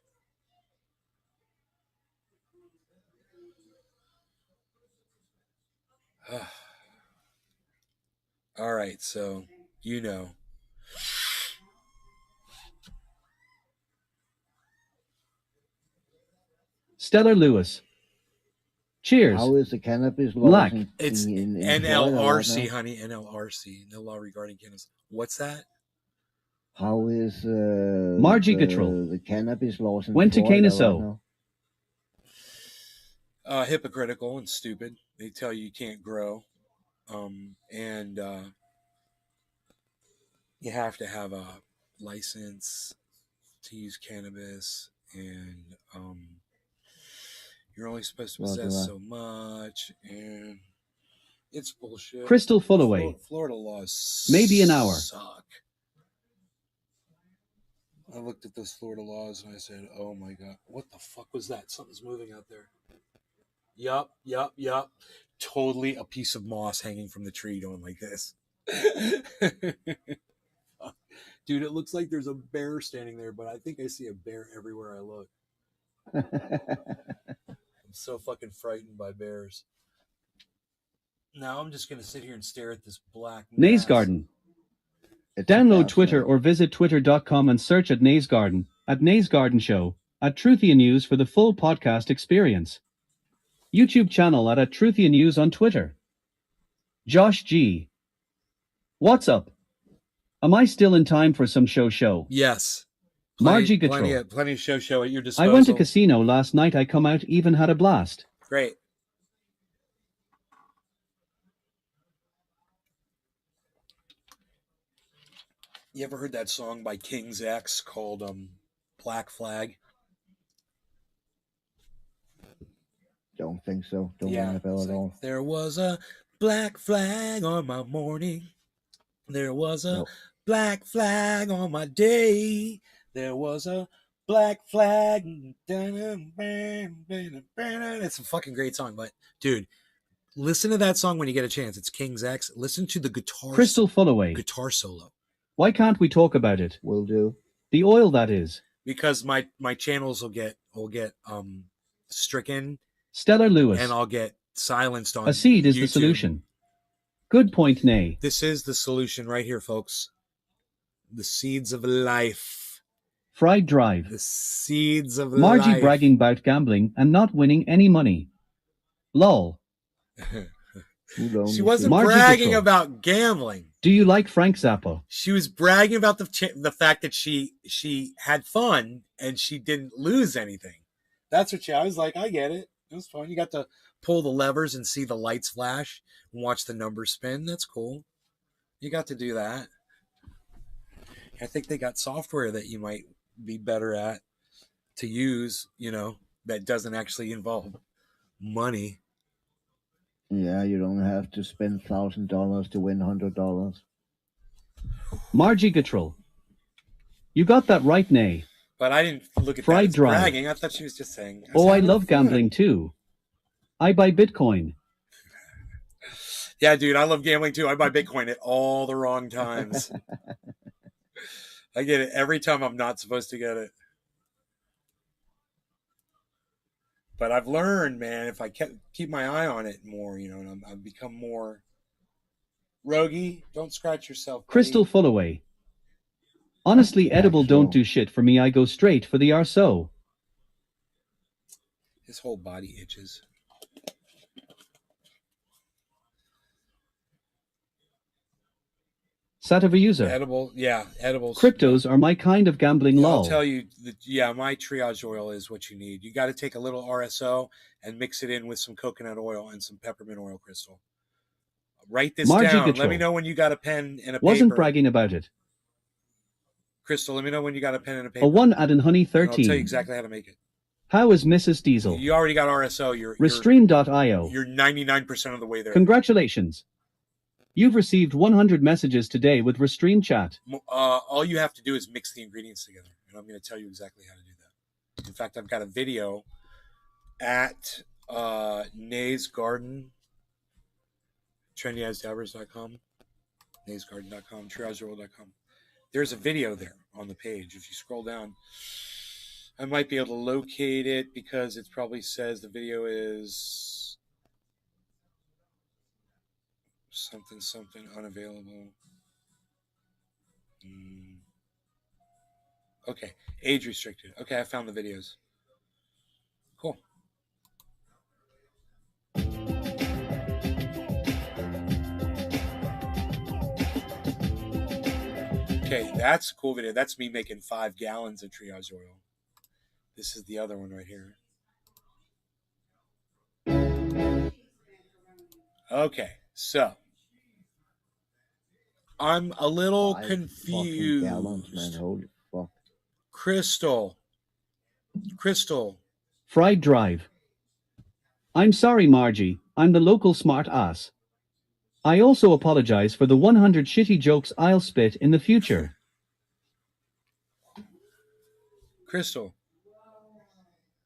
Speaker 1: All right, so you know.
Speaker 2: Stellar Lewis. Cheers.
Speaker 3: How is the cannabis law?
Speaker 2: Black.
Speaker 1: It's
Speaker 3: in
Speaker 1: NLRC,
Speaker 3: right
Speaker 1: honey. NLRC, no law regarding cannabis. What's that?
Speaker 3: How is
Speaker 2: Margie Gatrell.
Speaker 3: The cannabis laws in
Speaker 2: Went to
Speaker 3: Florida
Speaker 2: Kaneso.
Speaker 3: right now?
Speaker 1: Hypocritical and stupid. They tell you can't grow. And you have to have a license to use cannabis, and you're only supposed to possess so much, and it's bullshit.
Speaker 2: Crystal Fullaway.
Speaker 1: Florida laws
Speaker 2: Maybe an hour.
Speaker 1: suck. I looked at those Florida laws and I said, oh my God, what the fuck was that? Something's moving out there. Yup. Totally a piece of moss hanging from the tree going like this. Dude, it looks like there's a bear standing there, but I think I see a bear everywhere I look. I'm so fucking frightened by bears. Now I'm just going to sit here and stare at this black
Speaker 2: Nays
Speaker 1: mass.
Speaker 2: Garden.
Speaker 3: It's a
Speaker 2: Download
Speaker 3: pass,
Speaker 2: Twitter
Speaker 3: man.
Speaker 2: or visit twitter.com and search at Nays Garden, at Nays Garden Show, at Truthian News for the full podcast experience. YouTube channel at Truthian News on Twitter. Josh G. What's up? Am I still in time for some show?
Speaker 1: Yes.
Speaker 2: Margie
Speaker 1: plenty
Speaker 2: Gatrell.
Speaker 1: of show at your disposal.
Speaker 2: I went to casino last night. I come out even had a blast.
Speaker 1: Great. You ever heard that song by King's X called Black Flag?
Speaker 3: Don't think so. Don't
Speaker 1: Yeah,
Speaker 3: ring a bell
Speaker 1: it's
Speaker 3: at all.
Speaker 1: like, there was a black flag on my morning. There was a
Speaker 3: Nope.
Speaker 1: black flag on my day. There was a black flag. It's a fucking great song, but dude, listen to that song when you get a chance. It's King's X. Listen to the
Speaker 2: Crystal Fullaway.
Speaker 1: guitar solo.
Speaker 2: Why can't we talk about it?
Speaker 3: Will do.
Speaker 2: The oil that is.
Speaker 1: Because my channels will get stricken,
Speaker 2: Stellar Lewis.
Speaker 1: and I'll get silenced on
Speaker 2: A seed is the
Speaker 1: YouTube.
Speaker 2: solution. Good point, Nay.
Speaker 1: This is the solution right here, folks. The seeds of life.
Speaker 2: Fried drive.
Speaker 1: The seeds of
Speaker 2: Margie
Speaker 1: life.
Speaker 2: bragging about gambling and not winning any money. Lol.
Speaker 1: She wasn't
Speaker 2: Margie
Speaker 1: bragging
Speaker 2: Gatrell.
Speaker 1: about gambling.
Speaker 2: Do you like Frank Zappa?
Speaker 1: She was bragging about the fact that she had fun and she didn't lose anything. That's what I was like, I get it. It was fun. You got to pull the levers and see the lights flash and watch the numbers spin. That's cool. You got to do that. I think they got software that you might be better at to use, that doesn't actually involve money.
Speaker 3: Yeah, you don't have to spend $1,000 to win $100.
Speaker 2: Margie Gatrell. You got that right, Nay.
Speaker 1: But I didn't look at
Speaker 2: Fried
Speaker 1: that as
Speaker 2: drive.
Speaker 1: bragging. I thought she was just saying.
Speaker 2: Oh, I love gambling too. I buy Bitcoin.
Speaker 1: Yeah, dude, I love gambling too. I buy Bitcoin at all the wrong times. I get it every time I'm not supposed to get it. But I've learned, man, if I keep my eye on it more, you know, and I've become more roguey. Don't scratch yourself, buddy.
Speaker 2: Crystal Fullaway. Honestly, edible
Speaker 3: Actual.
Speaker 2: don't do shit for me. I go straight for the arso.
Speaker 1: His whole body itches.
Speaker 2: Satava user.
Speaker 1: Edible, yeah, edibles.
Speaker 2: Cryptos are my kind of gambling
Speaker 1: Yeah,
Speaker 2: lol.
Speaker 1: I'll tell you, yeah, my triage oil is what you need. You got to take a little RSO and mix it in with some coconut oil and some peppermint oil crystal. Write this
Speaker 2: Margie
Speaker 1: down.
Speaker 2: Gatrol.
Speaker 1: Let me know when you got a pen and a
Speaker 2: Wasn't
Speaker 1: paper.
Speaker 2: bragging about it.
Speaker 1: Crystal, let me know when you got a pen and a paper.
Speaker 2: A 1 add in honey
Speaker 1: And I'll
Speaker 2: 13.
Speaker 1: tell you exactly how to make it.
Speaker 2: How is Mrs. Diesel?
Speaker 1: You already got RSO.
Speaker 2: Restream.io.
Speaker 1: You're 99% of the way there.
Speaker 2: Congratulations. You've received 100 messages today with Restream chat.
Speaker 1: All you have to do is mix the ingredients together, and I'm going to tell you exactly how to do that. In fact, I've got a video at Nay's Garden, trendyasdabbers.com, naysgarden.com, triageoil.com. There's a video there on the page. If you scroll down, I might be able to locate it because it probably says the video is something unavailable. Okay, age restricted. Okay, I found the videos. Cool. Okay, that's a cool video. That's me making 5 gallons of triage oil. This is the other one right here. Okay, so I'm a little
Speaker 3: 5
Speaker 1: confused.
Speaker 3: fucking gallons, man. Holy fuck.
Speaker 1: Crystal.
Speaker 2: Fried Drive. I'm sorry, Margie. I'm the local smart ass. I also apologize for the 100 shitty jokes I'll spit in the future.
Speaker 1: Crystal.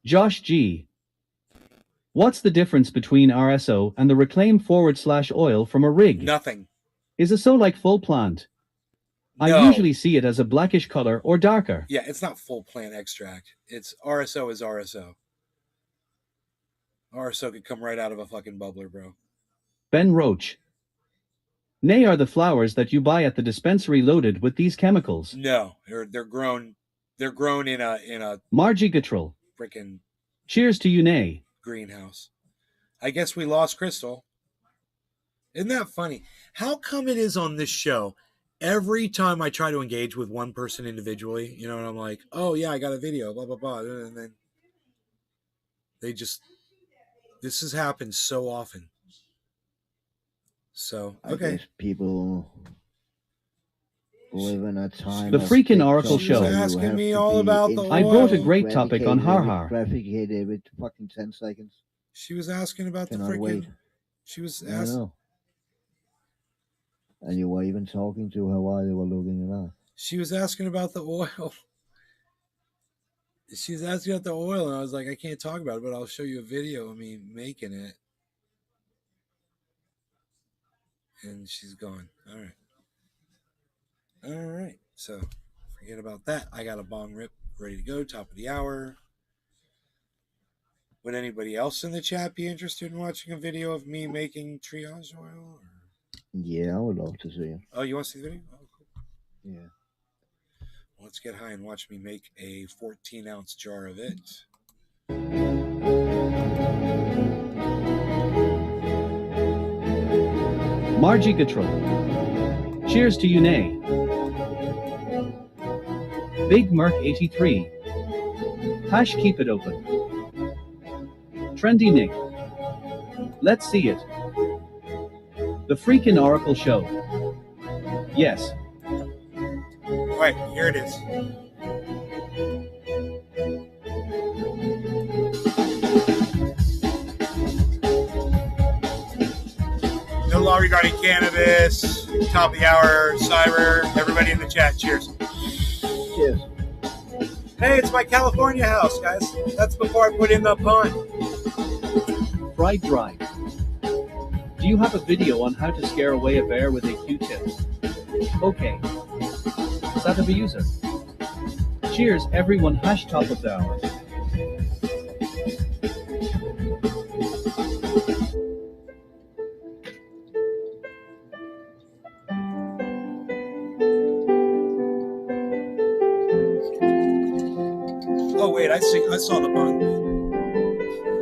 Speaker 2: Josh G. What's the difference between RSO and the reclaim/oil from a rig?
Speaker 1: Nothing.
Speaker 2: Is it so like full plant?
Speaker 1: No.
Speaker 2: I usually see it as a blackish color or darker.
Speaker 1: Yeah, it's not full plant extract. It's RSO is RSO. RSO could come right out of a fucking bubbler, bro.
Speaker 2: Ben Roach. Nay are the flowers that you buy at the dispensary loaded with these chemicals.
Speaker 1: No, they're grown in a
Speaker 2: Margie Gatrol.
Speaker 1: freaking
Speaker 2: Cheers to you, Nay.
Speaker 1: greenhouse. I guess we lost Crystal. Isn't that funny? How come it is on this show, every time I try to engage with one person individually, you know, and I'm like, oh yeah, I got a video, blah, blah, blah. And then this has happened so often. So, okay.
Speaker 3: I guess people live in a time.
Speaker 2: The
Speaker 3: of
Speaker 2: freaking
Speaker 3: TikTok
Speaker 2: Oracle
Speaker 3: where
Speaker 2: show.
Speaker 3: you
Speaker 1: Asking
Speaker 3: have
Speaker 1: me
Speaker 3: to
Speaker 1: all
Speaker 3: be
Speaker 1: about the
Speaker 2: I brought a
Speaker 1: oil.
Speaker 2: great topic on HAHAHAHHA.
Speaker 3: Graphicated every fucking 10 seconds.
Speaker 1: She was asking about the
Speaker 3: Cannot wait.
Speaker 1: freaking. She was
Speaker 3: I
Speaker 1: asking.
Speaker 3: know. And you were even talking to her while you were looking it up.
Speaker 1: She was asking about the oil. She was asking about the oil, and I was like, I can't talk about it, but I'll show you a video of me making it. And she's gone. All right. All right. So forget about that. I got a bong rip ready to go. Top of the hour. Would anybody else in the chat be interested in watching a video of me making triage oil? Or...
Speaker 3: Yeah, I would love to see it.
Speaker 1: Oh, you want to see the video? Oh, cool.
Speaker 3: Yeah.
Speaker 1: Let's get high and watch me make a 14-ounce jar of it.
Speaker 2: Margie Gatrol. Cheers to you, Nay. Big Merc 83. Hash keep it open. Trendy Nick. Let's see it. The freaking Oracle show. Yes.
Speaker 1: Right, here it is. No law regarding cannabis. Top of the hour, Cyber. Everybody in the chat, cheers.
Speaker 3: Cheers.
Speaker 1: Hey, it's my California house, guys. That's before I put in the pun.
Speaker 2: Fried Drive. Do you have a video on how to scare away a bear with a Q-tip? Okay. Satava user. Cheers everyone. Hash top of the hour.
Speaker 1: Oh wait, I saw the bun.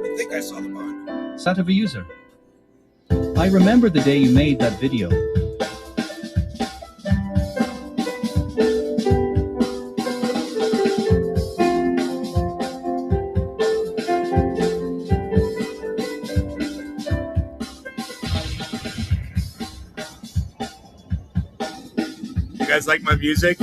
Speaker 1: I think I saw the bun.
Speaker 2: Satava user. I remember the day you made that video.
Speaker 1: You guys like my music?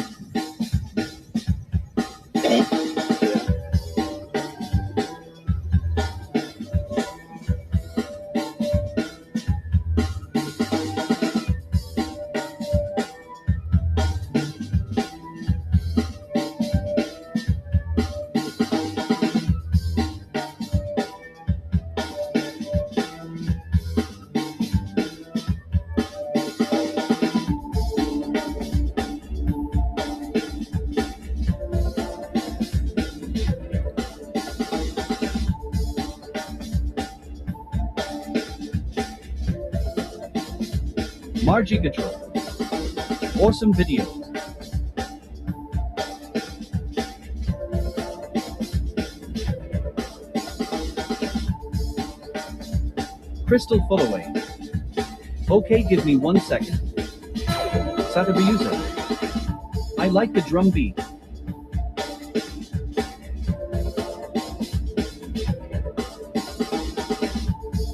Speaker 2: Margie Gatro. Awesome video. Crystal Fullaway. Okay, give me 1 second. Satava user. I like the drum beat.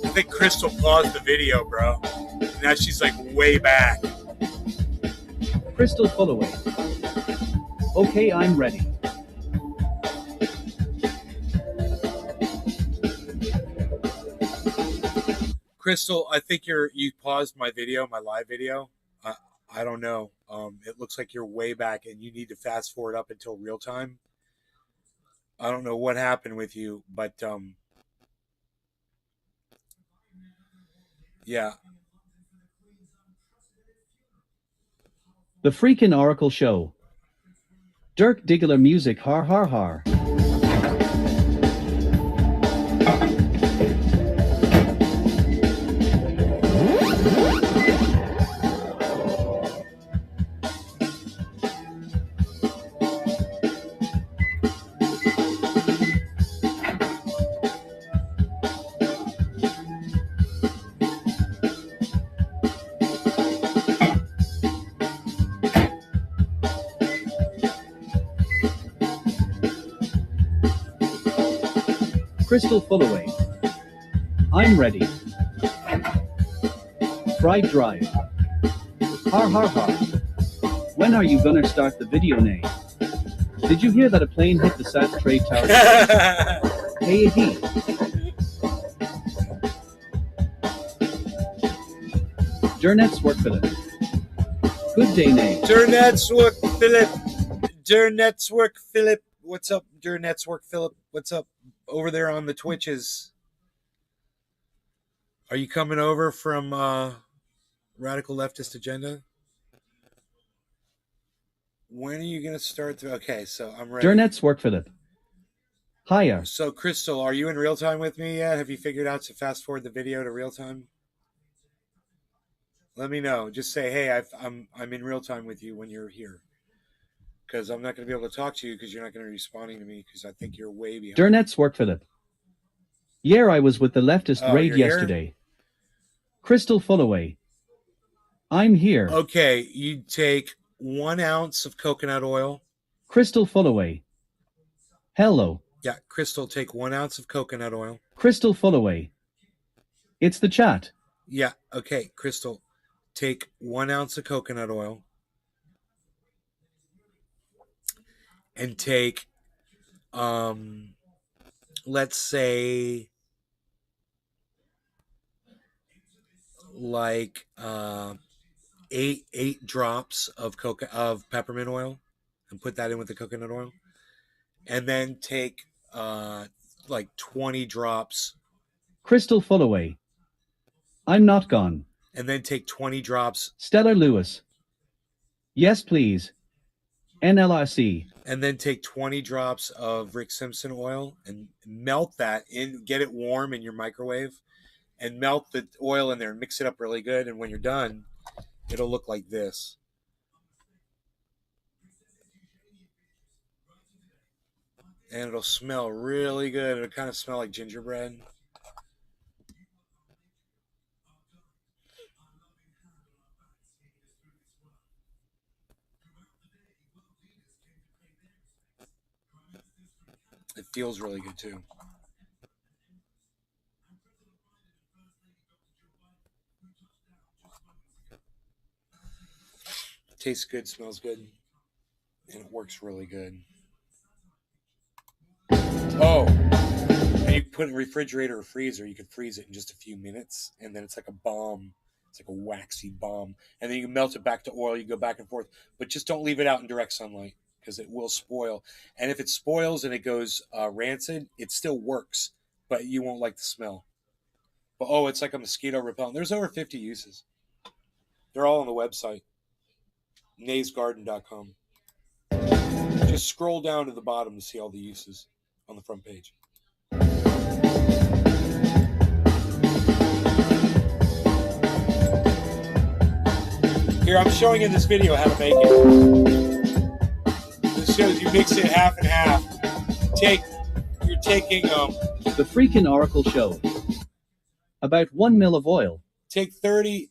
Speaker 1: I think Crystal paused the video, bro. Now she's like way back.
Speaker 2: Crystal Fullaway. Okay, I'm ready.
Speaker 1: Crystal, I think you paused my video, my live video. I don't know. It looks like you're way back and you need to fast forward up until real time. I don't know what happened with you, but yeah.
Speaker 2: The freaking Oracle Show. Dirk Diggler music har har har. Crystal Fullaway. I'm ready. Fried Drive. Har har har. When are you gonna start the video, Nay? Did you hear that a plane hit the South Trade Tower? Hey, he. Dernet's work, Philip. Good day, Nay.
Speaker 1: Dernet's work, Philip. Dernet's work, Philip. What's up, Dernet's work, Philip? What's up over there on the Twitches? Are you coming over from Radical Leftist Agenda? When are you going to start? Okay, so I'm ready.
Speaker 2: Dernet's work, Philip. Hiya.
Speaker 1: So, Crystal, are you in real time with me yet? Have you figured out to fast forward the video to real time? Let me know. Just say, hey, I'm in real time with you when you're here. Because I'm not going to be able to talk to you because you're not going to be responding to me because I think you're way behind.
Speaker 2: Dernet's work, Philip. Yeah, I was with the leftist raid yesterday. Here? Crystal Fullaway. I'm here.
Speaker 1: Okay, you take 1 ounce of coconut oil.
Speaker 2: Crystal Fullaway. Hello.
Speaker 1: Yeah, Crystal, take 1 ounce of coconut oil.
Speaker 2: Crystal Fullaway. It's the chat.
Speaker 1: Yeah, okay, Crystal, take 1 ounce of coconut oil. And take, let's say, like 8 drops of peppermint oil, and put that in with the coconut oil, and then take like 20 drops.
Speaker 2: Crystal Fullaway. I'm not gone.
Speaker 1: And then take 20 drops.
Speaker 2: Stellar Lewis. Yes, please. NLRC.
Speaker 1: And then take 20 drops of Rick Simpson oil and melt that in, get it warm in your microwave, and melt the oil in there and mix it up really good. And when you're done, it'll look like this. And it'll smell really good. It'll kind of smell like gingerbread. It feels really good too. Tastes good, smells good, and it works really good. Oh, and you put it in a refrigerator or freezer, you can freeze it in just a few minutes, and then it's like a bomb. It's like a waxy bomb. And then you can melt it back to oil, you go back and forth. But just don't leave it out in direct sunlight, because it will spoil. And if it spoils and it goes rancid, it still works, but you won't like the smell. But oh, it's like a mosquito repellent. There's over 50 uses. They're all on the website, naysgarden.com. Just scroll down to the bottom to see all the uses on the front page. Here, I'm showing in this video how to make it. This shows you mix it half and half. You're taking
Speaker 2: The freaking Oracle Show. About 1 ml of oil.
Speaker 1: Take 30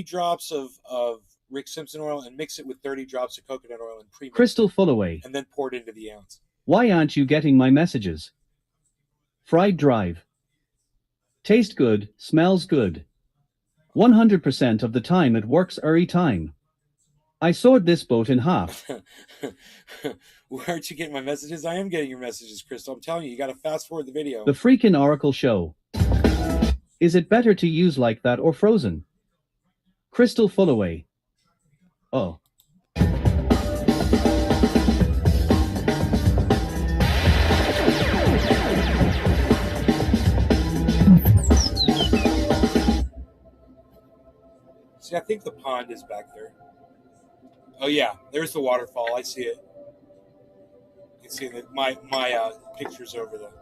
Speaker 1: drops of Rick Simpson oil and mix it with 30 drops of coconut oil and pre-mix
Speaker 2: Crystal Fullaway.
Speaker 1: and then pour it into the ounce.
Speaker 2: Why aren't you getting my messages? Fried Drive. Taste good, smells good. 100% of the time it works every time. I sawed this boat in half.
Speaker 1: Where aren't you getting my messages? I am getting your messages, Crystal. I'm telling you, you got to fast forward the video.
Speaker 2: The freaking Oracle Show. Is it better to use like that or frozen? Crystal Fullaway. Oh.
Speaker 1: See, I think the pond is back there. Oh yeah, there's the waterfall. I see it. You can see that my picture's over there.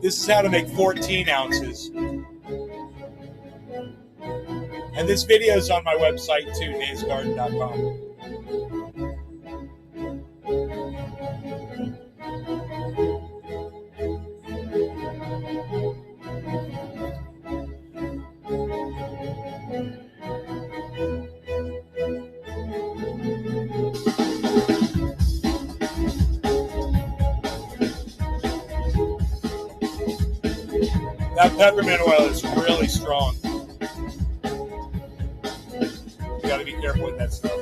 Speaker 1: This is how to make 14 ounces. And this video is on my website too, naysgarden.com. That peppermint oil is really strong. You gotta be careful with that stuff.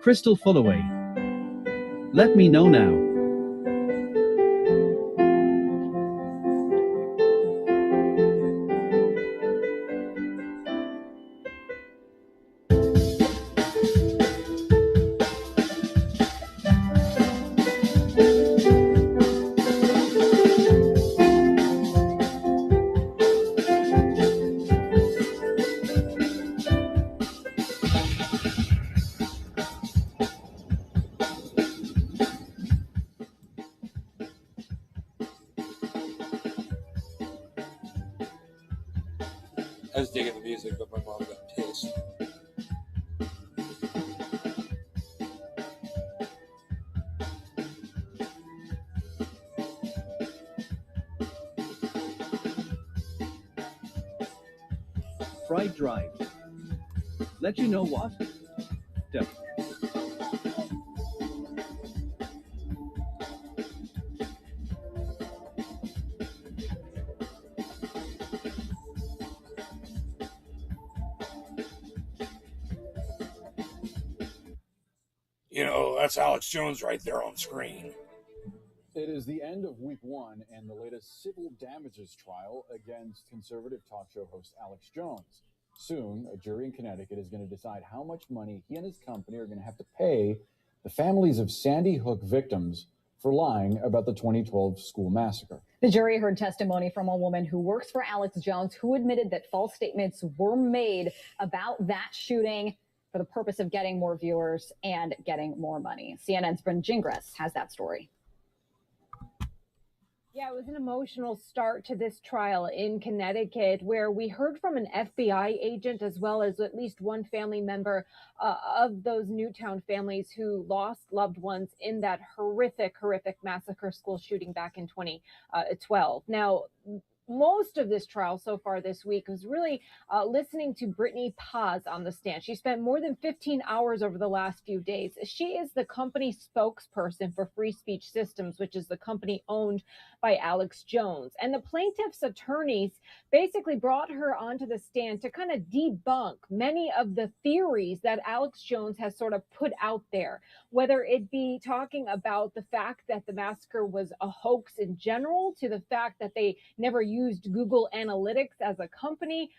Speaker 2: Crystal Fullaway. Let me know now.
Speaker 1: I was digging the music, but my mom got pissed.
Speaker 2: Fried Drive. Let you know what? Duh.
Speaker 1: You know, that's Alex Jones right there on screen.
Speaker 5: It is the end of week one and the latest civil damages trial against conservative talk show host Alex Jones. Soon, a jury in Connecticut is going to decide how much money he and his company are going to have to pay the families of Sandy Hook victims for lying about the 2012 school massacre.
Speaker 6: The jury heard testimony from a woman who works for Alex Jones, who admitted that false statements were made about that shooting for the purpose of getting more viewers and getting more money. CNN's Bryn Gingras has that story.
Speaker 7: Yeah, it was an emotional start to this trial in Connecticut, where we heard from an FBI agent as well as at least one family member of those Newtown families who lost loved ones in that horrific massacre school shooting back in 2012. Now, most of this trial so far this week was really listening to Brittany Paz on the stand. She spent more than 15 hours over the last few days. She is the company spokesperson for Free Speech Systems, which is the company owned by Alex Jones. And the plaintiff's attorneys basically brought her onto the stand to kind of debunk many of the theories that Alex Jones has sort of put out there, whether it be talking about the fact that the massacre was a hoax in general, to the fact that they never used Google Analytics as a company,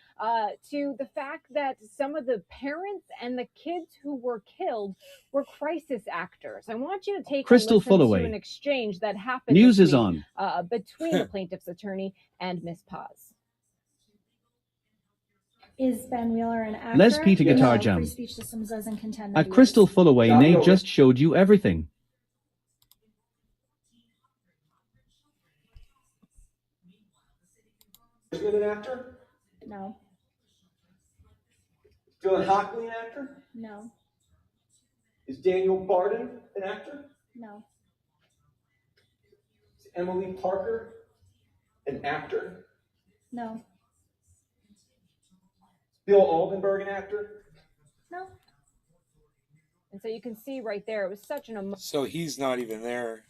Speaker 7: to the fact that some of the parents and the kids who were killed were crisis actors. I want you to take
Speaker 2: Crystal
Speaker 7: a listen
Speaker 2: Fullaway.
Speaker 7: to an exchange that happened
Speaker 2: News
Speaker 7: this
Speaker 2: is
Speaker 7: week,
Speaker 2: on.
Speaker 7: between the plaintiff's attorney and Miss Paz.
Speaker 8: Is Ben Wheeler an actor?
Speaker 2: Les Peter Guitar
Speaker 8: No,
Speaker 2: Jam.
Speaker 8: Free Speech Systems doesn't contend that
Speaker 2: At
Speaker 8: he
Speaker 2: Crystal
Speaker 8: is.
Speaker 2: Fullaway, Nate just showed you everything.
Speaker 9: Is an actor?
Speaker 8: No,
Speaker 9: Dylan Hockley an actor?
Speaker 8: no,
Speaker 9: Is Daniel Barden an actor?
Speaker 8: no,
Speaker 9: Is Emily Parker an actor?
Speaker 8: no,
Speaker 9: Bill Aldenberg an actor?
Speaker 8: no.
Speaker 7: And so you can see right there, it was such an emotional.
Speaker 1: So he's not even there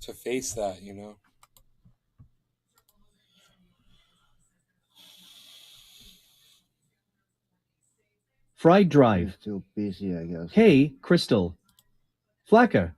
Speaker 1: to face that, you know?
Speaker 2: Fried Drive.
Speaker 3: Too busy, I guess.
Speaker 2: Hey, Crystal. Flacker.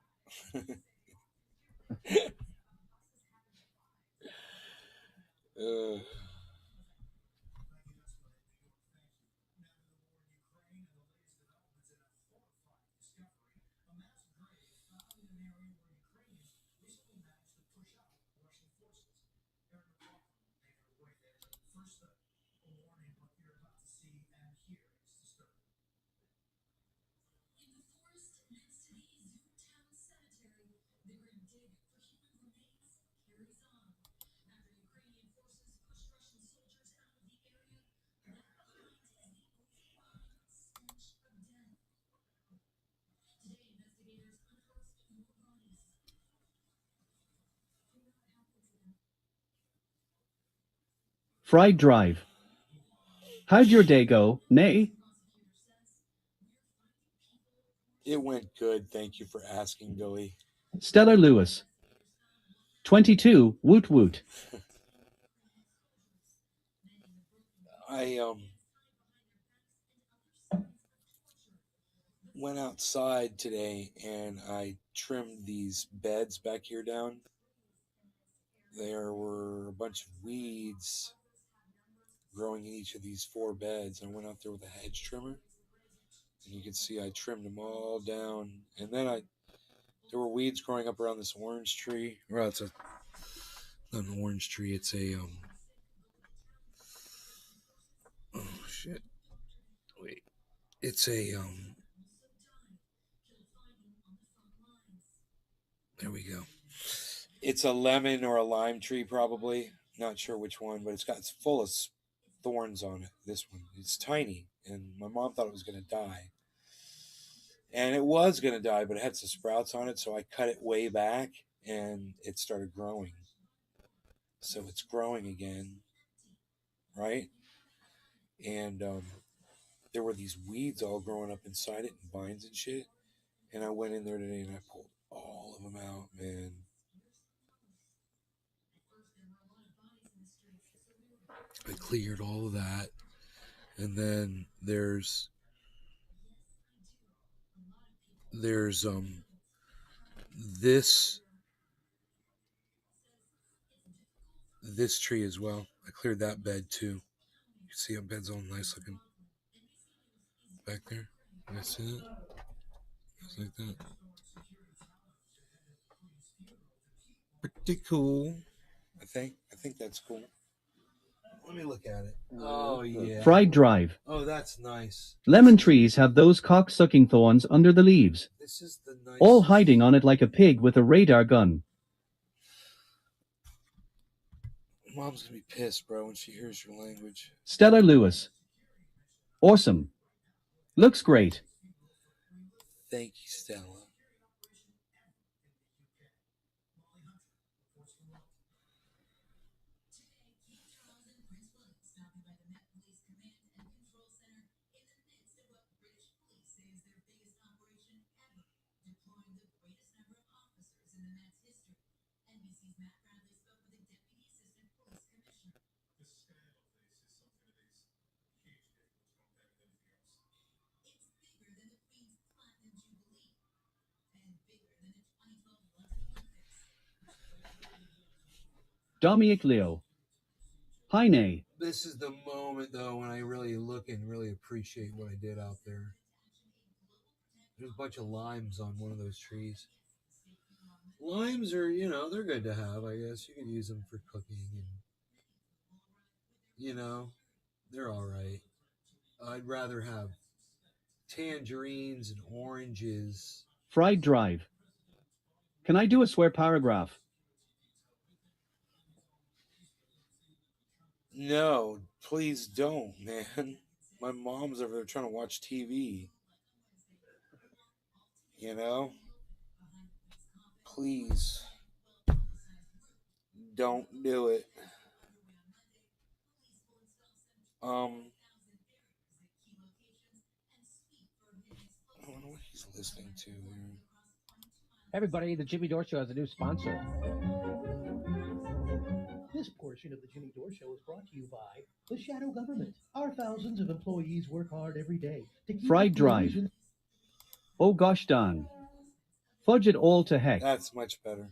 Speaker 2: Fried Drive. How'd your day go, Nay?
Speaker 1: It went good. Thank you for asking, Billy.
Speaker 2: Stellar Lewis. 22, woot woot.
Speaker 1: I went outside today and I trimmed these beds back here down. There were a bunch of weeds growing in each of these 4 beds. I went out there with a hedge trimmer, and you can see I trimmed them all down. And then there were weeds growing up around this orange tree. Well, it's not an orange tree. It's a oh shit. Wait. It's a there we go. It's a lemon or a lime tree, probably. Not sure which one, but it's full of thorns on it. This one, it's tiny, and my mom thought it was going to die, and it was going to die, but it had some sprouts on it, so I cut it way back, and it started growing. So it's growing again, right? And there were these weeds all growing up inside it, and vines and shit. And I went in there today and I pulled all of them out, man. I cleared all of that. And then there's this tree as well. I cleared that bed too. You can see that bed's all nice looking back there. You guys see that? Just like that. Pretty cool. I think that's cool. Let me look at it. Oh yeah.
Speaker 2: Fried Drive.
Speaker 1: Oh, that's nice.
Speaker 2: Lemon trees have those cock-sucking thorns under the leaves,
Speaker 1: This is the nice.
Speaker 2: all hiding on it like a pig with a radar gun.
Speaker 1: Mom's gonna be pissed, bro, when she hears your language.
Speaker 2: Stella Lewis. Awesome. Looks great.
Speaker 1: Thank you, Stella.
Speaker 2: Dominic Leo. Hi, Nay.
Speaker 1: This is the moment, though, when I really look and really appreciate what I did out there. There's a bunch of limes on one of those trees. Limes are, they're good to have, I guess. You can use them for cooking and, they're all right. I'd rather have tangerines and oranges.
Speaker 2: Fried Drive. Can I do a swear paragraph?
Speaker 1: No, please don't, man. My mom's over there trying to watch TV. Please don't do it. I wonder what he's listening to here.
Speaker 10: Everybody, the Jimmy Dore Show has a new sponsor.
Speaker 11: This portion of the Jimmy Dore Show is brought to you by the shadow government. Our thousands of employees work hard every day to keep
Speaker 2: Fried Drive. Oh gosh darn. Fudge it all to heck.
Speaker 1: That's much better.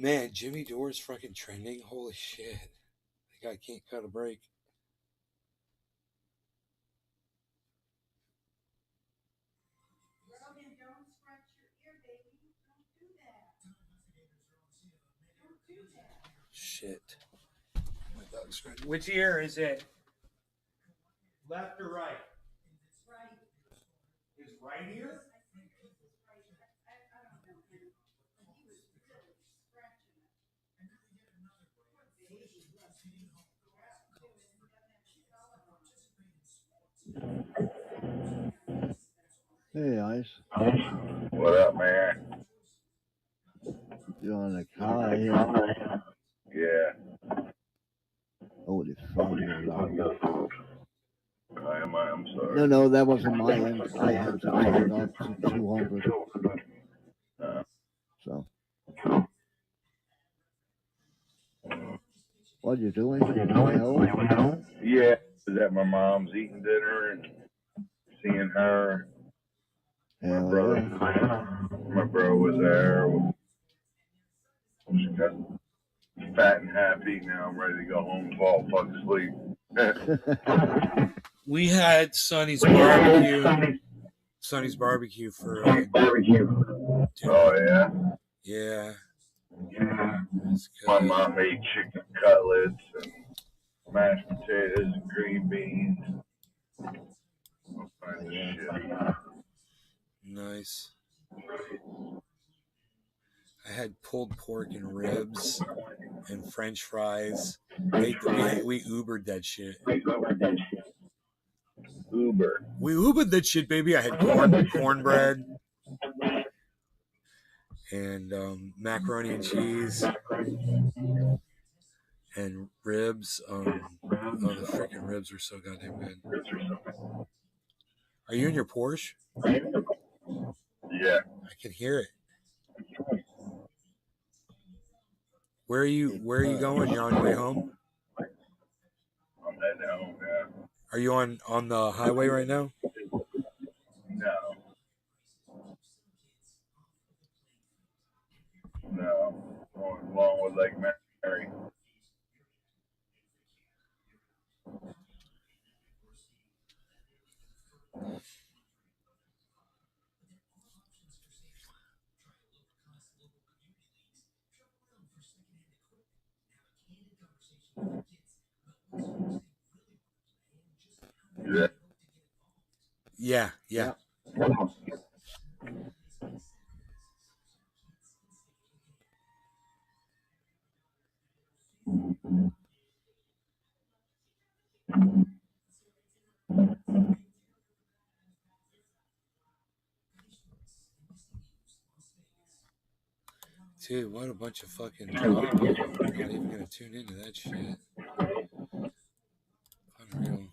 Speaker 1: Man, Jimmy Dore's fucking trending. Holy shit. The guy can't cut a break. Shit. My dog's scratching. Which ear is it? Left or right? Right. His right ear?
Speaker 3: Hey, Ice.
Speaker 12: What up, man?
Speaker 3: You on the car here?
Speaker 12: Yeah.
Speaker 3: Holy fuck, you're loud.
Speaker 12: I'm sorry.
Speaker 3: No, that wasn't my end. I had to turn it up to 200. So. What are you doing?
Speaker 12: Yeah, I was at my mom's eating dinner and seeing her. My brother was there. She got fat and happy. Now I'm ready to go home and fall fuck asleep.
Speaker 1: We had Sonny's barbecue. Sonny's barbecue for
Speaker 12: Oh yeah.
Speaker 1: Yeah.
Speaker 12: My mom made chicken cutlets and mashed potatoes and green beans. All kinds of shit.
Speaker 1: Nice. I had pulled pork and ribs and French fries. We Ubered that shit.
Speaker 12: Uber.
Speaker 1: We Ubered that shit, baby. I had cornbread and macaroni and cheese and ribs. Oh, the freaking ribs are so goddamn good. Are you in your Porsche?
Speaker 12: Yeah.
Speaker 1: I can hear it. Where are you going? You're on your way home?
Speaker 12: I'm heading home, yeah.
Speaker 1: Are you on the highway right now?
Speaker 12: No. No. Going along with Lake Mary.
Speaker 1: Yeah. Yeah. Dude, what a bunch of fucking drama. I'm not even gonna tune into that shit. Unreal.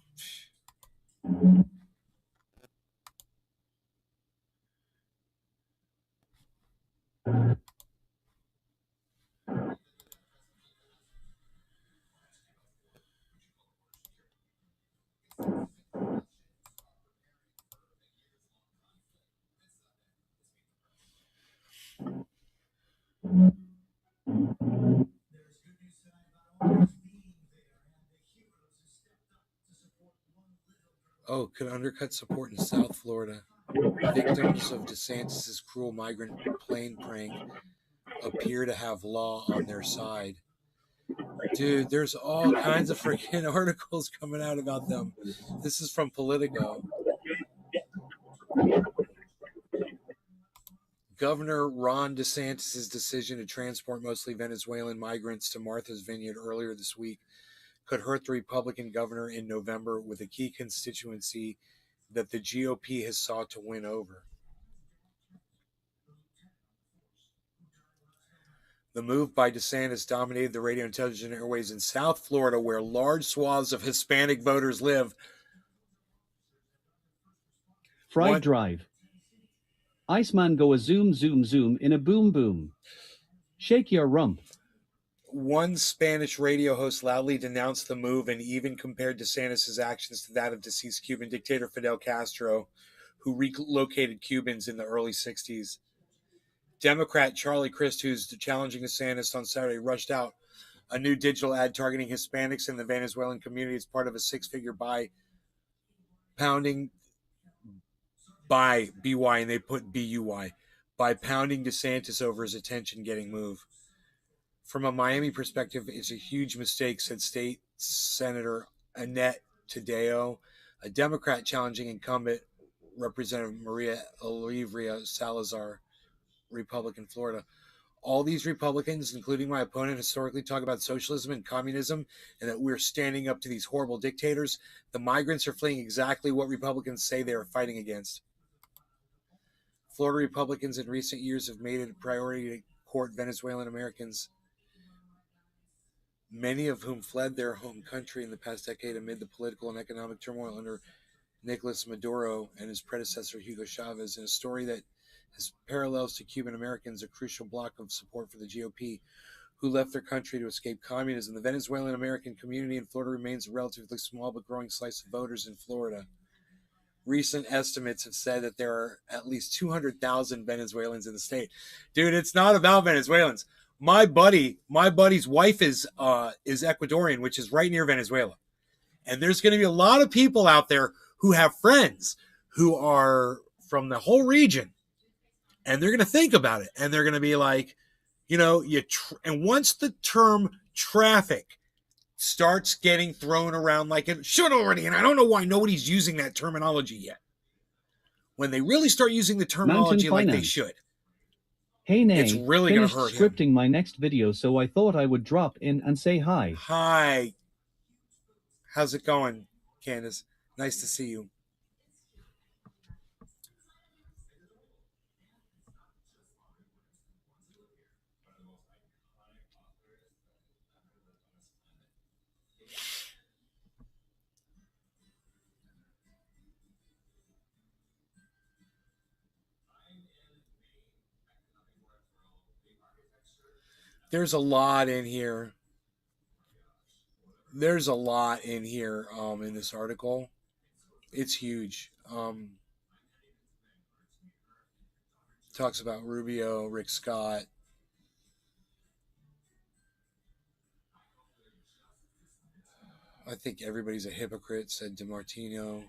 Speaker 1: Oh, could undercut support in South Florida. Victims of Desantis' cruel migrant plane prank appear to have law on their side. Dude, there's all kinds of freaking articles coming out about them. This is from Politico. Governor Ron DeSantis' decision to transport mostly Venezuelan migrants to Martha's Vineyard earlier this week could hurt the Republican governor in November with a key constituency that the GOP has sought to win over. The move by DeSantis dominated the radio and television airways in South Florida, where large swaths of Hispanic voters live.
Speaker 2: Fried Drive. Iceman go a zoom zoom zoom in a boom boom. Shake your rump.
Speaker 1: One Spanish radio host loudly denounced the move and even compared DeSantis' actions to that of deceased Cuban dictator Fidel Castro, who relocated Cubans in the early 60s. Democrat Charlie Crist, who's challenging DeSantis on Saturday, rushed out a new digital ad targeting Hispanics in the Venezuelan community as part of a six-figure by pounding by BY, and they put BUY, by pounding DeSantis over his attention-getting move. From a Miami perspective, it's a huge mistake, said State Senator Annette Tadeo, a Democrat challenging incumbent Representative Maria Olivia Salazar, Republican, Florida. All these Republicans, including my opponent, historically talk about socialism and communism and that we're standing up to these horrible dictators. The migrants are fleeing exactly what Republicans say they are fighting against. Florida Republicans in recent years have made it a priority to court Venezuelan Americans, many of whom fled their home country in the past decade amid the political and economic turmoil under Nicolas Maduro and his predecessor Hugo Chavez, in a story that has parallels to Cuban Americans, a crucial block of support for the GOP, who left their country to escape communism. The Venezuelan American community in Florida remains a relatively small but growing slice of voters in Florida. Recent estimates have said that there are at least 200,000 Venezuelans in the state. Dude, it's not about Venezuelans. My buddy's wife is Ecuadorian, which is right near Venezuela. And there's going to be a lot of people out there who have friends who are from the whole region. And they're going to think about it. And they're going to be like, you know, and once the term traffic starts getting thrown around like it should already, and I don't know why nobody's using that terminology yet. When they really start using the terminology like they should,
Speaker 2: hey, Nay,
Speaker 1: it's really going to hurt him.
Speaker 2: Scripting my next video, so I thought I would drop in and say hi.
Speaker 1: Hi. How's it going, Candace? Nice to see you. There's a lot in here. There's a lot in here in this article. It's huge. Talks about Rubio, Rick Scott. I think everybody's a hypocrite, said DiMartino.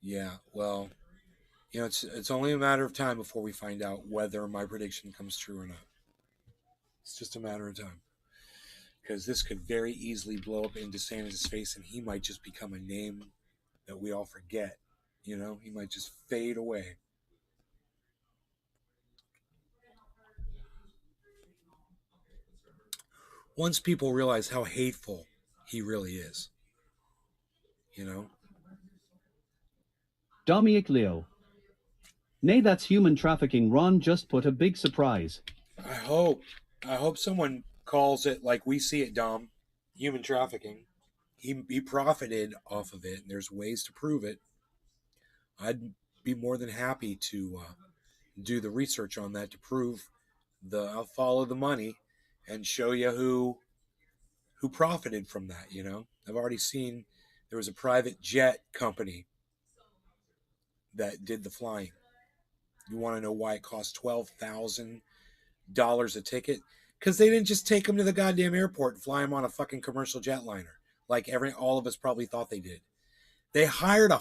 Speaker 1: Yeah, well, you know, it's only a matter of time before we find out whether my prediction comes true or not. It's just a matter of time. Because this could very easily blow up in DeSantis' face, and he might just become a name that we all forget. You know, he might just fade away. Once people realize how hateful he really is. You know?
Speaker 2: Dominic Leo. Nay, that's human trafficking. Ron just put a big surprise.
Speaker 1: I hope someone calls it like we see it, Dom. Human trafficking. He profited off of it, and there's ways to prove it. I'd be more than happy to do the research on that to prove I'll follow the money and show you who profited from that, you know. I've already seen there was a private jet company that did the flying. You want to know why it cost $12,000 a ticket? Because they didn't just take them to the goddamn airport and fly them on a fucking commercial jetliner like all of us probably thought they did. They hired a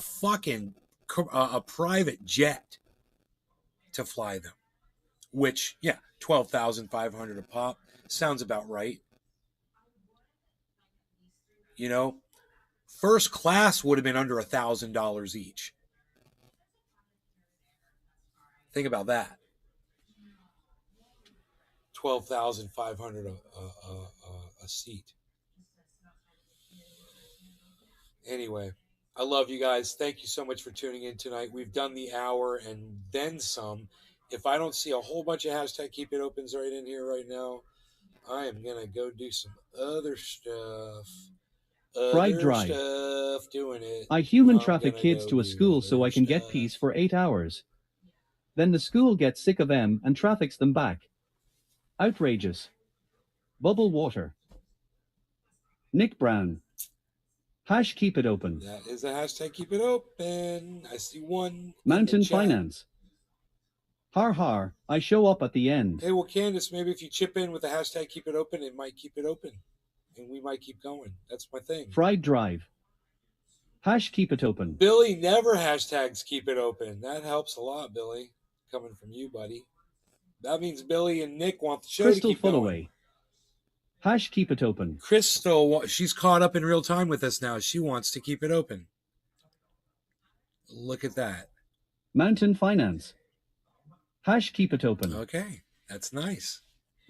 Speaker 1: private jet to fly them, which, yeah, $12,500 a pop sounds about right. You know, first class would have been under $1,000 each. Think about that. $12,500 a seat. Anyway, I love you guys. Thank you so much for tuning in tonight. We've done the hour and then some. If I don't see a whole bunch of hashtag Keep It Opens right in here right now, I am going to go do some other stuff.
Speaker 2: Fried Drive.
Speaker 1: Doing it.
Speaker 2: I human traffic kids to a school so I can get peace for 8 hours. Then the school gets sick of them and traffics them back. Outrageous. Bubble water. Nick Brown. Hash Keep It Open.
Speaker 1: That is a hashtag Keep It Open. I see one.
Speaker 2: Mountain Finance. Har har, I show up at the end.
Speaker 1: Hey, well, Candace, maybe if you chip in with the hashtag Keep It Open, it might keep it open. And we might keep going. That's my thing.
Speaker 2: Fried Drive. Hash Keep It Open.
Speaker 1: Billy never hashtags Keep It Open. That helps a lot, Billy. Coming from you, buddy. That means Billy and Nick want the show
Speaker 2: Crystal
Speaker 1: to keep going.
Speaker 2: Fullaway. Hash Keep It Open.
Speaker 1: Crystal, she's caught up in real time with us now. She wants to keep it open. Look at that.
Speaker 2: Mountain Finance. Hash Keep It Open.
Speaker 1: Okay, that's nice.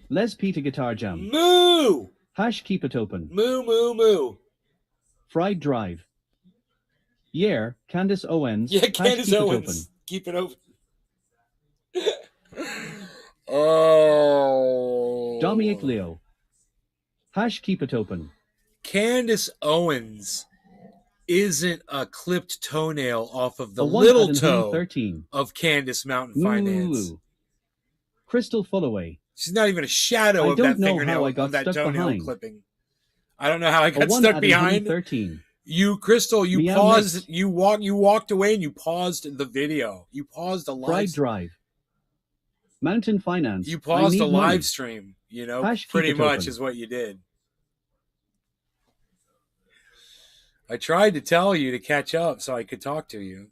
Speaker 2: Les Peter Guitar Jam.
Speaker 1: Moo!
Speaker 2: Hash Keep It Open.
Speaker 1: Moo, moo, moo.
Speaker 2: Fried Drive. Yeah, Candace Owens.
Speaker 1: Yeah, Candace
Speaker 2: keep
Speaker 1: Owens.
Speaker 2: It open.
Speaker 1: Keep it open. Oh.
Speaker 2: Dominic Leo. Hash Keep It Open.
Speaker 1: Candace Owens isn't a clipped toenail off of the little toe
Speaker 2: 13.
Speaker 1: of Candace Mountain Finance.
Speaker 2: Crystal Fullaway.
Speaker 1: She's not even a shadow of that fingernail, of that toenail clipping. I don't know how I got stuck behind.
Speaker 2: 13.
Speaker 1: You, Crystal, you
Speaker 2: Meow
Speaker 1: paused.
Speaker 2: mix.
Speaker 1: You walked away and you paused the video. You paused a live.
Speaker 2: Fried Drive. Mountain Finance.
Speaker 1: You paused a live
Speaker 2: money.
Speaker 1: stream. You know,
Speaker 2: Hash Keep
Speaker 1: pretty
Speaker 2: It
Speaker 1: much
Speaker 2: Open.
Speaker 1: is what you did. I tried to tell you to catch up so I could talk to you.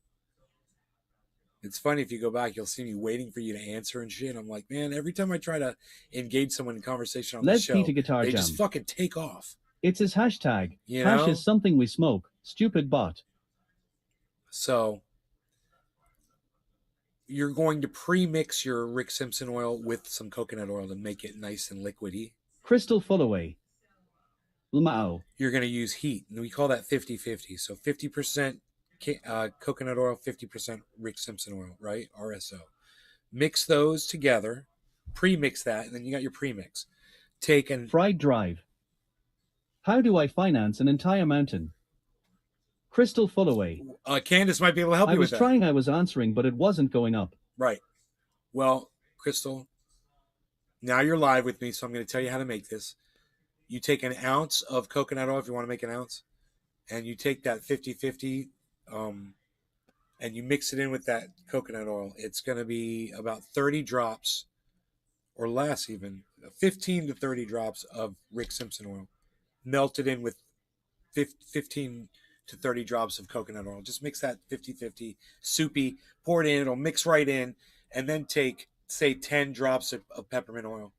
Speaker 1: It's funny, if you go back, you'll see me waiting for you to answer and shit. I'm like, man, every time I try to engage someone in conversation on the show, they just fucking take off.
Speaker 2: It's his hashtag.
Speaker 1: You
Speaker 2: Hash
Speaker 1: know?
Speaker 2: is something we smoke. Stupid bot.
Speaker 1: So you're going to pre-mix your Rick Simpson oil with some coconut oil to make it nice and liquidy.
Speaker 2: Crystal Fullaway. Lamau.
Speaker 1: You're going to use heat. And we call that 50-50. So 50% coconut oil, 50% Rick Simpson oil, right? RSO. Mix those together. Pre-mix that, and then you got your pre-mix. Take and
Speaker 2: Fried Drive. How do I finance an entire mountain? Crystal Fullaway.
Speaker 1: Candace might be able to help you with that.
Speaker 2: I was answering, but it wasn't going up.
Speaker 1: Right. Well, Crystal, now you're live with me, so I'm going to tell you how to make this. You take an ounce of coconut oil if you want to make an ounce, and you take that 50-50, and you mix it in with that coconut oil. It's going to be about 30 drops or less even, 15 to 30 drops of Rick Simpson oil melted in with 15 to 30 drops of coconut oil. Just mix that 50-50, soupy, pour it in, it'll mix right in, and then take, say, 10 drops of peppermint oil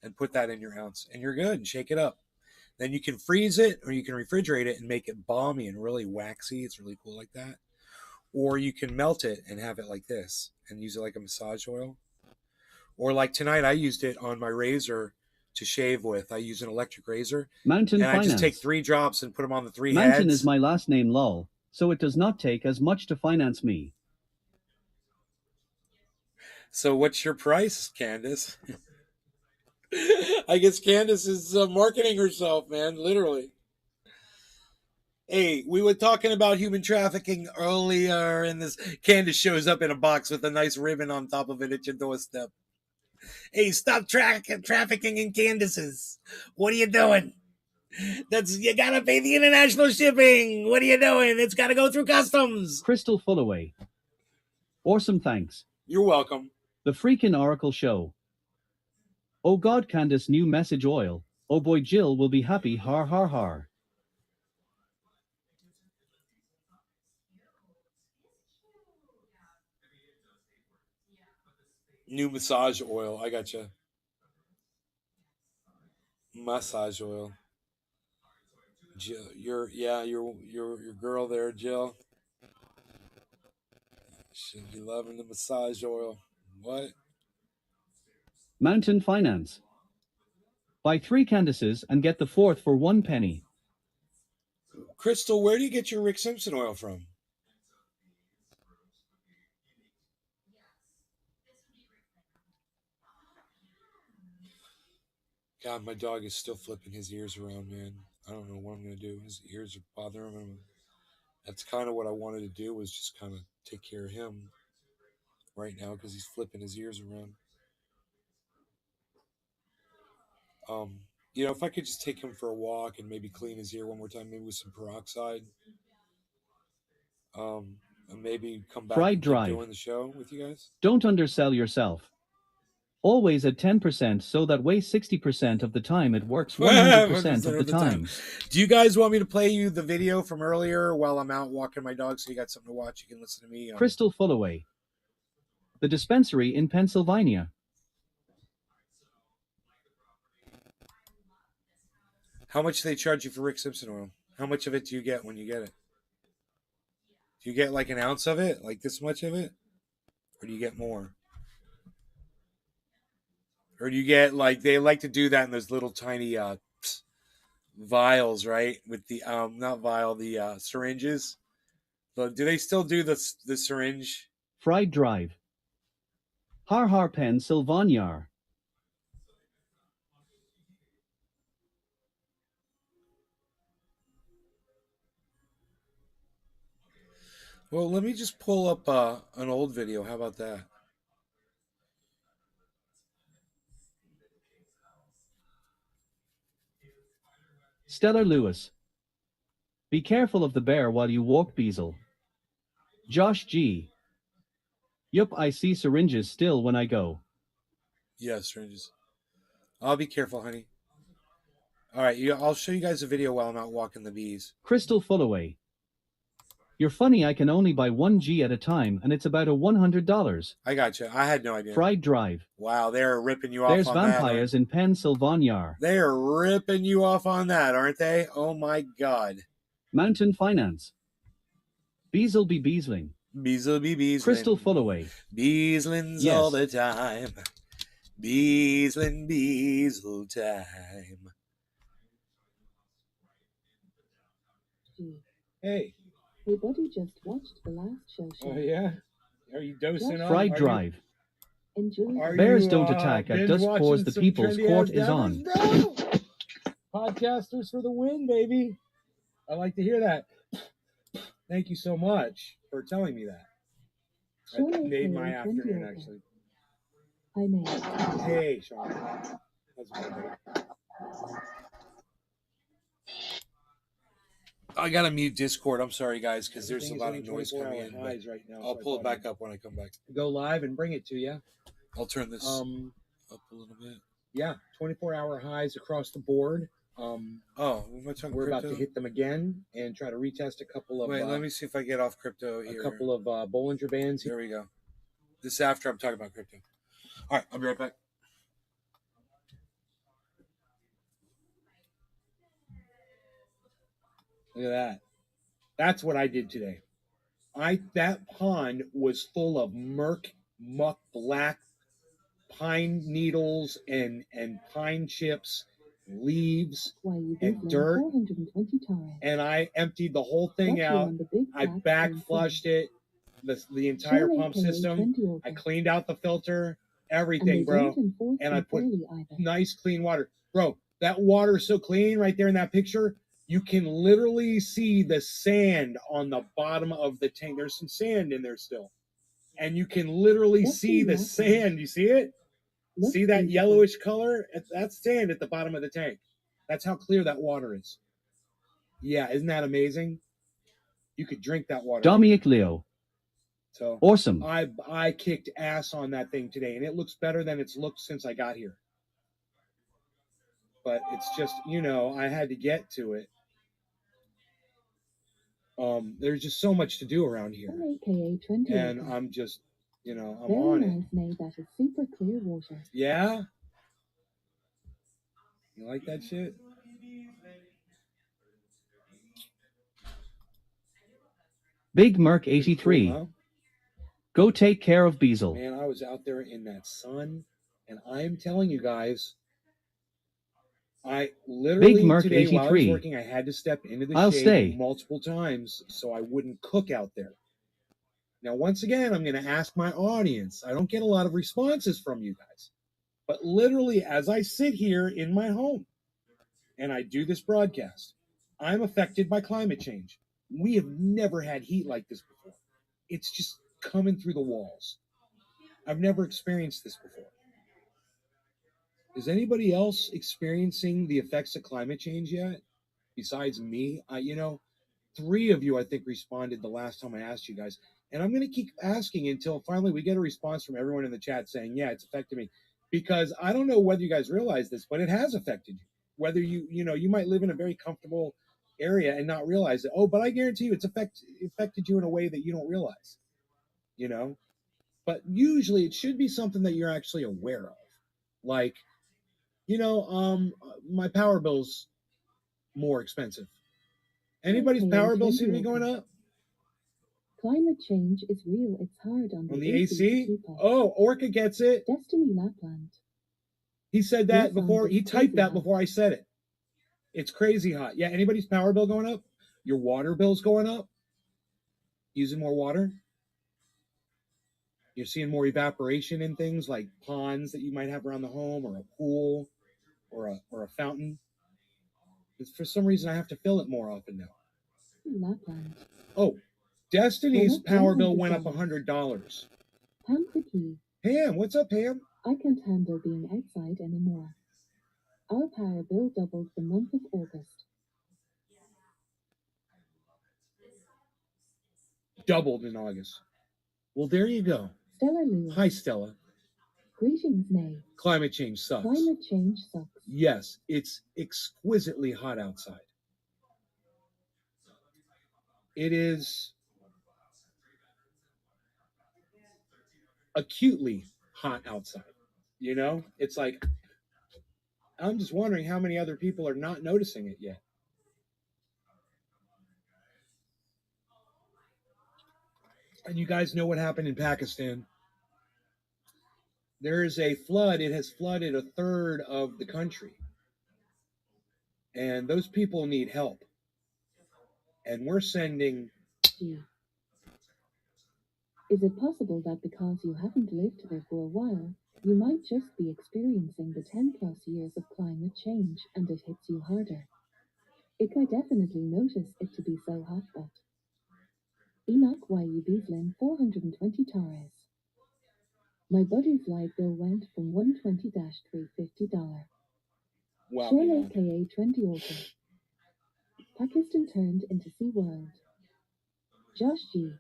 Speaker 1: and put that in your ounce, and you're good, and shake it up. Then you can freeze it or you can refrigerate it and make it balmy and really waxy. It's really cool like that. Or you can melt it and have it like this and use it like a massage oil. Or like tonight, I used it on my razor to shave with. I use an electric razor.
Speaker 2: Mountain
Speaker 1: and
Speaker 2: Finance.
Speaker 1: I just take 3 drops and put them on the 3
Speaker 2: Mountain
Speaker 1: heads.
Speaker 2: is my last name, lol, so it does not take as much to finance me.
Speaker 1: So what's your price, Candace? I guess Candace is marketing herself, man, literally. Hey, we were talking about human trafficking earlier, and this Candace shows up in a box with a nice ribbon on top of it at your doorstep. Hey, stop trafficking in Candaces. What are you doing? You gotta pay the international shipping. What are you doing? It's gotta go through customs.
Speaker 2: Crystal Fullaway. Awesome, thanks.
Speaker 1: You're welcome.
Speaker 2: The freaking Oracle Show. Oh God, Candace, new message oil. Oh boy, Jill will be happy, har har har.
Speaker 1: New massage oil. I gotcha. Massage oil. Jill, your girl there, Jill. She'll be loving the massage oil. What?
Speaker 2: Mountain Finance. Buy 3 Candaces and get the 4th for 1 penny.
Speaker 1: Crystal, where do you get your Rick Simpson oil from? God, my dog is still flipping his ears around, man. I don't know what I'm going to do. His ears are bothering him. That's kind of what I wanted to do, was just kind of take care of him right now because he's flipping his ears around. If I could just take him for a walk and maybe clean his ear one more time, maybe with some peroxide, and maybe come back
Speaker 2: Fried
Speaker 1: and keep
Speaker 2: Drive.
Speaker 1: doing the show with you guys.
Speaker 2: Don't undersell yourself. Always at 10% so that way 60% of the time it works 100% of the time.
Speaker 1: Do you guys want me to play you the video from earlier while I'm out walking my dog so you got something to watch? You can listen to me.
Speaker 2: Crystal Fullaway. The dispensary in Pennsylvania.
Speaker 1: How much do they charge you for Rick Simpson oil? How much of it do you get when you get it? Do you get like an ounce of it? Like this much of it? Or do you get more? Or do you get like, they like to do that in those little tiny vials, right? With the, not vial, the syringes. But do they still do the syringe?
Speaker 2: Fried Drive. Har Har, Pennsylvania.
Speaker 1: Well, let me just pull up an old video. How about that?
Speaker 2: Stellar Lewis. Be careful of the bear while you walk, Beazle. Josh G. Yup, I see syringes still when I go.
Speaker 1: Yeah, syringes. I'll be careful, honey. All right, I'll show you guys a video while I'm out walking the bees.
Speaker 2: Crystal Fullaway. You're funny, I can only buy 1 G at a time, and it's about $100.
Speaker 1: I gotcha. I had no idea.
Speaker 2: Fried Drive.
Speaker 1: Wow, they're ripping you off
Speaker 2: There's
Speaker 1: on that. There's
Speaker 2: vampires in Pennsylvania.
Speaker 1: They're ripping you off on that, aren't they? Oh my God.
Speaker 2: Mountain Finance. Beazle be Beazling.
Speaker 1: Beazle be Beazling.
Speaker 2: Crystal Fullaway.
Speaker 1: Beazling's
Speaker 2: Yes.
Speaker 1: all the time. Beazling, Beazle time. Hey.
Speaker 13: Hey, buddy, just watched the last show.
Speaker 1: Oh, yeah? Are you dosing on?
Speaker 2: Fried Drive.
Speaker 13: Enjoy.
Speaker 2: Bears don't attack at dusk pause. The People's Court is on.
Speaker 1: Podcasters for the win, baby. I like to hear that. Thank you so much for telling me that. That made my afternoon, actually.
Speaker 13: Hi, Nate.
Speaker 1: Hey, Sean. How's it going, buddy? I gotta mute Discord. I'm sorry, guys, because there's a lot of noise coming in. Right now, I'll pull it back up when I come back.
Speaker 14: Go live and bring it to you.
Speaker 1: I'll turn this up a little bit.
Speaker 14: Yeah, 24-hour highs across the board.
Speaker 1: We're
Speaker 14: about to hit them again and try to retest a couple of.
Speaker 1: Wait, let me see if I get off crypto here.
Speaker 14: A couple of Bollinger Bands.
Speaker 1: Here we go. This is after I'm talking about crypto. All right, I'll be right back.
Speaker 14: Look at that. That's what I did today. That pond was full of muck, black pine needles and pine chips, leaves, and dirt. And I emptied the whole thing out. I back flushed it, the entire pump system. I cleaned out the filter, everything, bro. And I put nice clean water. Bro, that water is so clean right there in that picture. You can literally see the sand on the bottom of the tank. There's some sand in there still. And you can literally see the sand. You see it? See that yellowish color? That's sand at the bottom of the tank. That's how clear that water is. Yeah, isn't that amazing? You could drink that water.
Speaker 2: Dominic Leo.
Speaker 14: So
Speaker 2: awesome.
Speaker 14: I kicked ass on that thing today, and it looks better than it's looked since I got here. But it's just, I had to get to it. There's just so much to do around here. And I'm just, I'm on it.
Speaker 13: Mate, that is super clear water.
Speaker 14: Yeah? You like that shit?
Speaker 2: Big Merc 83.
Speaker 14: Cool, huh?
Speaker 2: Go take care of Beazle.
Speaker 14: Man, I was out there in that sun, and I'm telling you guys, I literally
Speaker 2: Big Merc
Speaker 14: today
Speaker 2: 83.
Speaker 14: while I was working, I had to step into the shade multiple times so I wouldn't cook out there. Now, once again, I'm going to ask my audience. I don't get a lot of responses from you guys. But literally, as I sit here in my home and I do this broadcast, I'm affected by climate change. We have never had heat like this before. It's just coming through the walls. I've never experienced this before. Is anybody else experiencing the effects of climate change yet? Besides me? 3 of you, I think, responded the last time I asked you guys. And I'm going to keep asking until finally we get a response from everyone in the chat saying, yeah, it's affected me. Because I don't know whether you guys realize this, but it has affected you. Whether you might live in a very comfortable area and not realize it. Oh, but I guarantee you it's affected you in a way that you don't realize. But usually it should be something that you're actually aware of. Like, my power bill's more expensive. Anybody's power bill seem to be going up?
Speaker 13: Climate change is real. It's hard on
Speaker 14: the AC? Oh, Orca gets it.
Speaker 13: Destiny Lapland.
Speaker 14: He said that before. He typed that before I said it. It's crazy hot. Yeah, anybody's power bill going up? Your water bill's going up? Using more water? You're seeing more evaporation in things like ponds that you might have around the home, or a pool, or a fountain. For some reason, I have to fill it more often now.
Speaker 13: Lapland.
Speaker 14: Oh, Destiny's power bill went up $100.
Speaker 13: Pam Quickie.
Speaker 14: Pam, what's up, Pam?
Speaker 13: I can't handle being outside anymore. Our power bill doubled the month of August.
Speaker 14: Doubled in August. Well, there you go.
Speaker 13: Stella Lewis.
Speaker 14: Hi, Stella.
Speaker 13: Greetings, Nay.
Speaker 14: Climate change sucks.
Speaker 13: Climate change sucks.
Speaker 14: Yes, it's exquisitely hot outside. It is acutely hot outside. It's like, I'm just wondering how many other people are not noticing it yet. And you guys know what happened in Pakistan. There is a flood. It has flooded a third of the country. And those people need help. And we're sending...
Speaker 13: Is it possible that because you haven't lived there for a while, you might just be experiencing the 10+ years of climate change and it hits you harder? I definitely notice it to be so hot that. Enoch YU Beaslin 420 Torres. My buddy's light bill went from $120 to $350.
Speaker 14: Wow.
Speaker 13: Sean aka 20 Orca. Pakistan turned into SeaWorld. Josh G.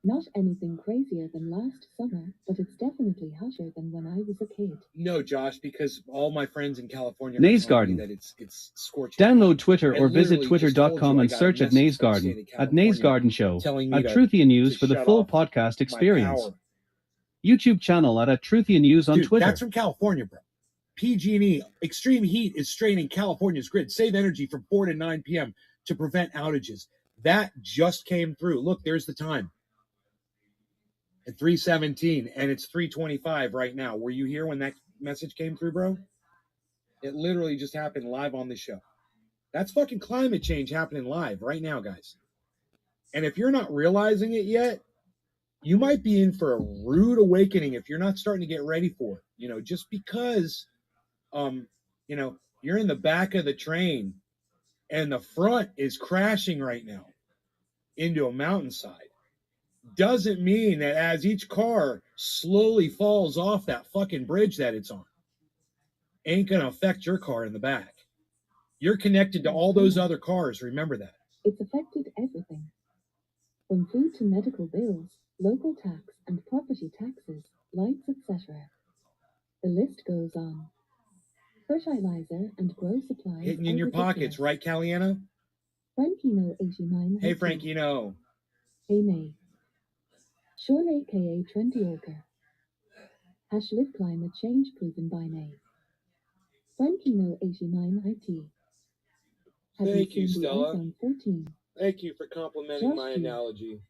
Speaker 13: Not anything crazier than last summer, but it's definitely hotter than when I was a kid.
Speaker 14: No, Josh, because all my friends in California are
Speaker 2: Nays
Speaker 14: telling me
Speaker 2: Garden.
Speaker 14: that it's scorching.
Speaker 2: Download Twitter
Speaker 14: I
Speaker 2: or visit
Speaker 14: literally just told
Speaker 2: twitter.com
Speaker 14: you I
Speaker 2: and
Speaker 14: got a
Speaker 2: search at
Speaker 14: message
Speaker 2: Nays
Speaker 14: from the
Speaker 2: Garden,
Speaker 14: state of
Speaker 2: at Nays
Speaker 14: California
Speaker 2: Garden Show,
Speaker 14: telling me
Speaker 2: at
Speaker 14: to-
Speaker 2: Truthian News
Speaker 14: to
Speaker 2: for the
Speaker 14: shut
Speaker 2: full
Speaker 14: off
Speaker 2: podcast
Speaker 14: my
Speaker 2: experience.
Speaker 14: power.
Speaker 2: YouTube channel at Truthian News on
Speaker 14: Dude,
Speaker 2: Twitter.
Speaker 14: that's from California, bro. PG&E, extreme heat is straining California's grid. Save energy from 4 to 9 p.m. to prevent outages. That just came through. Look, there's the time. At 3:17, and it's 3:25 right now. Were you here when that message came through, bro? It literally just happened live on the show. That's fucking climate change happening live right now, guys. And if you're not realizing it yet, you might be in for a rude awakening if you're not starting to get ready for it. You know, just because, you're in the back of the train and the front is crashing right now into a mountainside, doesn't mean that as each car slowly falls off that fucking bridge that it's on, ain't going to affect your car in the back. You're connected to all those other cars. Remember that.
Speaker 13: It's affected everything. From food to medical bills, local tax and property taxes, lights, etc. The list goes on. Fertilizer and grow supplies
Speaker 14: Hitting in your
Speaker 13: ridiculous.
Speaker 14: pockets, right, Caliana?
Speaker 13: Frankino89.
Speaker 14: Hey, Frankino.
Speaker 13: Hey, May. Sean aka 20 Orca. Hash live climate change proven by May. Frankino89 IT. Have
Speaker 14: Thank
Speaker 13: you
Speaker 14: you,
Speaker 13: seen the
Speaker 14: Stella.
Speaker 13: iPhone 14?
Speaker 14: Thank you for complimenting
Speaker 13: Josh
Speaker 14: my
Speaker 13: G.
Speaker 14: analogy.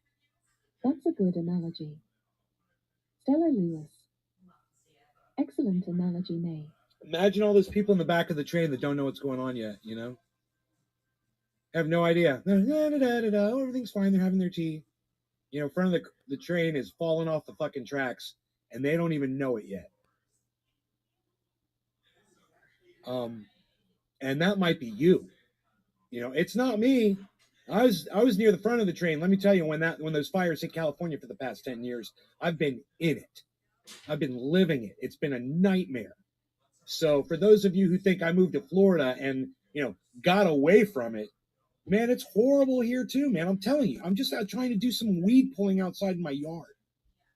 Speaker 13: That's a good analogy. Stella Lewis. Excellent analogy, May.
Speaker 14: Imagine all those people in the back of the train that don't know what's going on yet, you know? Have no idea. Everything's fine. They're having their tea. You know, in front of the train is falling off the fucking tracks, and they don't even know it yet. And that might be you. You know, it's not me. I was near the front of the train. Let me tell you, when those fires hit California for the past 10 years, I've been in it. I've been living it. It's been a nightmare. So for those of you who think I moved to Florida and, got away from it, man, it's horrible here too, man. I'm telling you, I'm just out trying to do some weed pulling outside in my yard.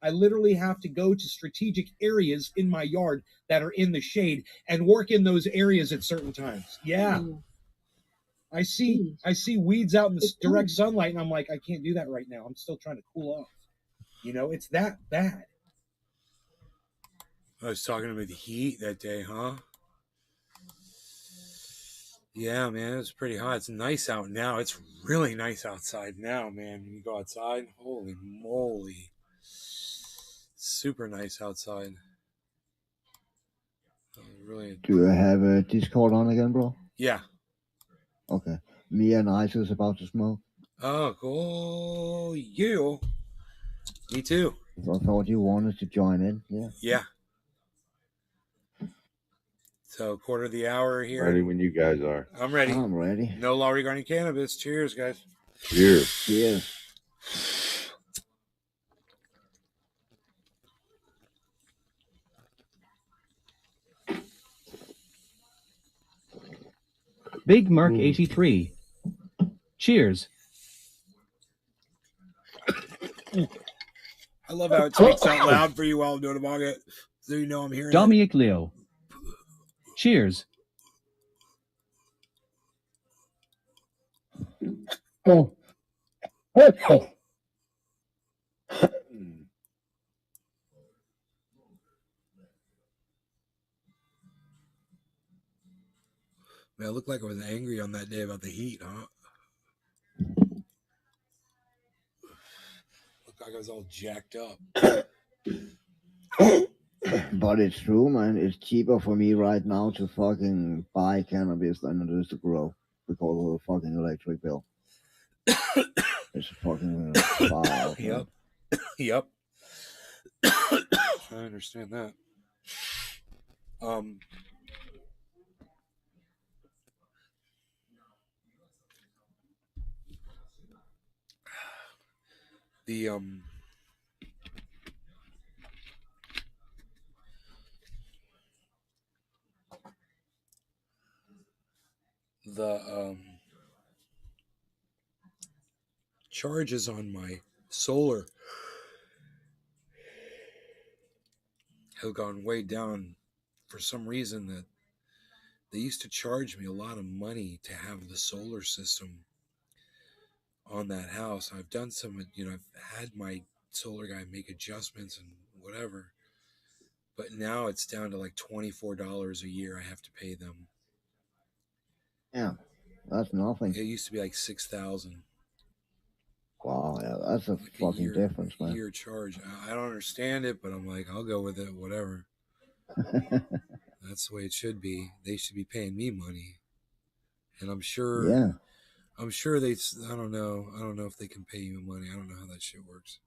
Speaker 14: I literally have to go to strategic areas in my yard that are in the shade and work in those areas at certain times. Yeah. I see weeds out in the direct sunlight, and I'm like, I can't do that right now. I'm still trying to cool off. It's that bad. I was talking about the heat that day, huh? Yeah, man, it was pretty hot. It's nice out now. It's really nice outside now, man. When you go outside, holy moly. Super nice outside. Really.
Speaker 3: Do you have a Discord on again, bro?
Speaker 14: Yeah.
Speaker 3: Okay. Me and Ice is about to smoke.
Speaker 14: Oh, cool. You. Me too.
Speaker 3: I thought you wanted to join in. Yeah.
Speaker 14: Yeah. So, quarter of the hour here.
Speaker 12: Ready when you guys are.
Speaker 14: I'm ready.
Speaker 3: I'm ready.
Speaker 14: No law regarding cannabis. Cheers, guys.
Speaker 12: Cheers.
Speaker 3: Cheers.
Speaker 2: Big Mark 83. Cheers.
Speaker 14: I love how it speaks out loud for you while I'm doing a manga, so you know I'm hearing
Speaker 2: Dominic Leo. Cheers.
Speaker 12: Oh.
Speaker 14: Man, it looked like I was angry on that day about the heat, huh? Looked like I was all jacked up.
Speaker 3: But it's true, man. It's cheaper for me right now to fucking buy cannabis than it is to grow because of the fucking electric bill. It's fucking far out.
Speaker 14: Yep. Yep. I understand that.
Speaker 1: charges on my solar have gone way down for some reason. That they used to charge me a lot of money to have the solar system on that house. I've done some, I've had my solar guy make adjustments and whatever, but now it's down to like $24 a year I have to pay them.
Speaker 3: Yeah, that's nothing.
Speaker 1: It used to be like $6,000.
Speaker 3: Wow, yeah, that's a
Speaker 1: like
Speaker 3: fucking difference, man.
Speaker 1: Year charge. I don't understand it, but I'm like, I'll go with it, whatever. That's the way it should be. They should be paying me money, and I'm sure.
Speaker 3: Yeah.
Speaker 1: I'm sure they. I don't know. I don't know if they can pay you money. I don't know how that shit works.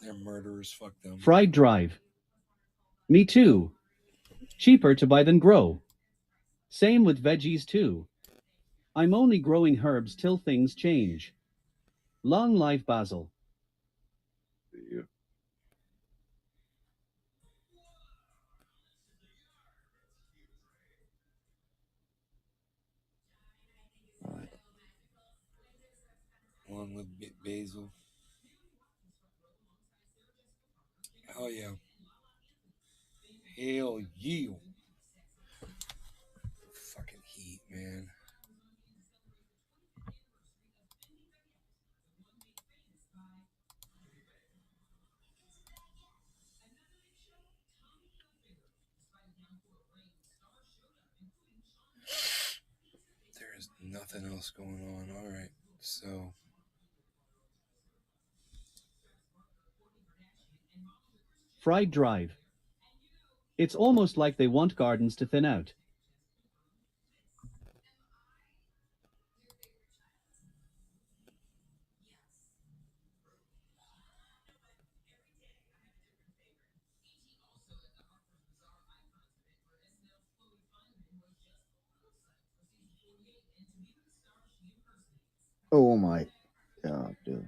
Speaker 1: They're murderers. Fuck them.
Speaker 2: Fried Drive. Me too. Cheaper to buy than grow. Same with veggies too. I'm only growing herbs till things change. Long life Basil.
Speaker 12: Yeah.
Speaker 1: One with basil. Oh yeah. Hell yeah. Fucking heat, man. There's nothing else going on. All right. So
Speaker 2: Fried Drive. It's almost like they want gardens to thin out.
Speaker 3: Oh my god, dude.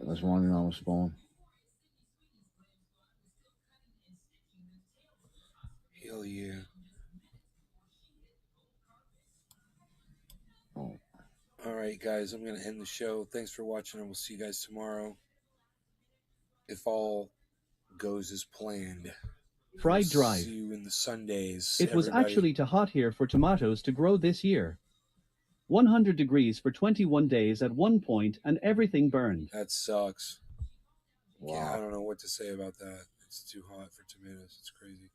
Speaker 3: There's one in our spawn.
Speaker 1: hell yeah.
Speaker 3: Oh.
Speaker 1: All right, guys, I'm going to end the show. Thanks for watching, and we'll see you guys tomorrow. If all goes as planned.
Speaker 2: Fried Drive.
Speaker 1: See you in the Sundays.
Speaker 2: It was actually too hot here for tomatoes to grow this year. 100 degrees for 21 days at one point, and everything burned.
Speaker 1: That sucks.
Speaker 3: Wow.
Speaker 1: Yeah, I don't know what to say about that. It's too hot for tomatoes. It's crazy.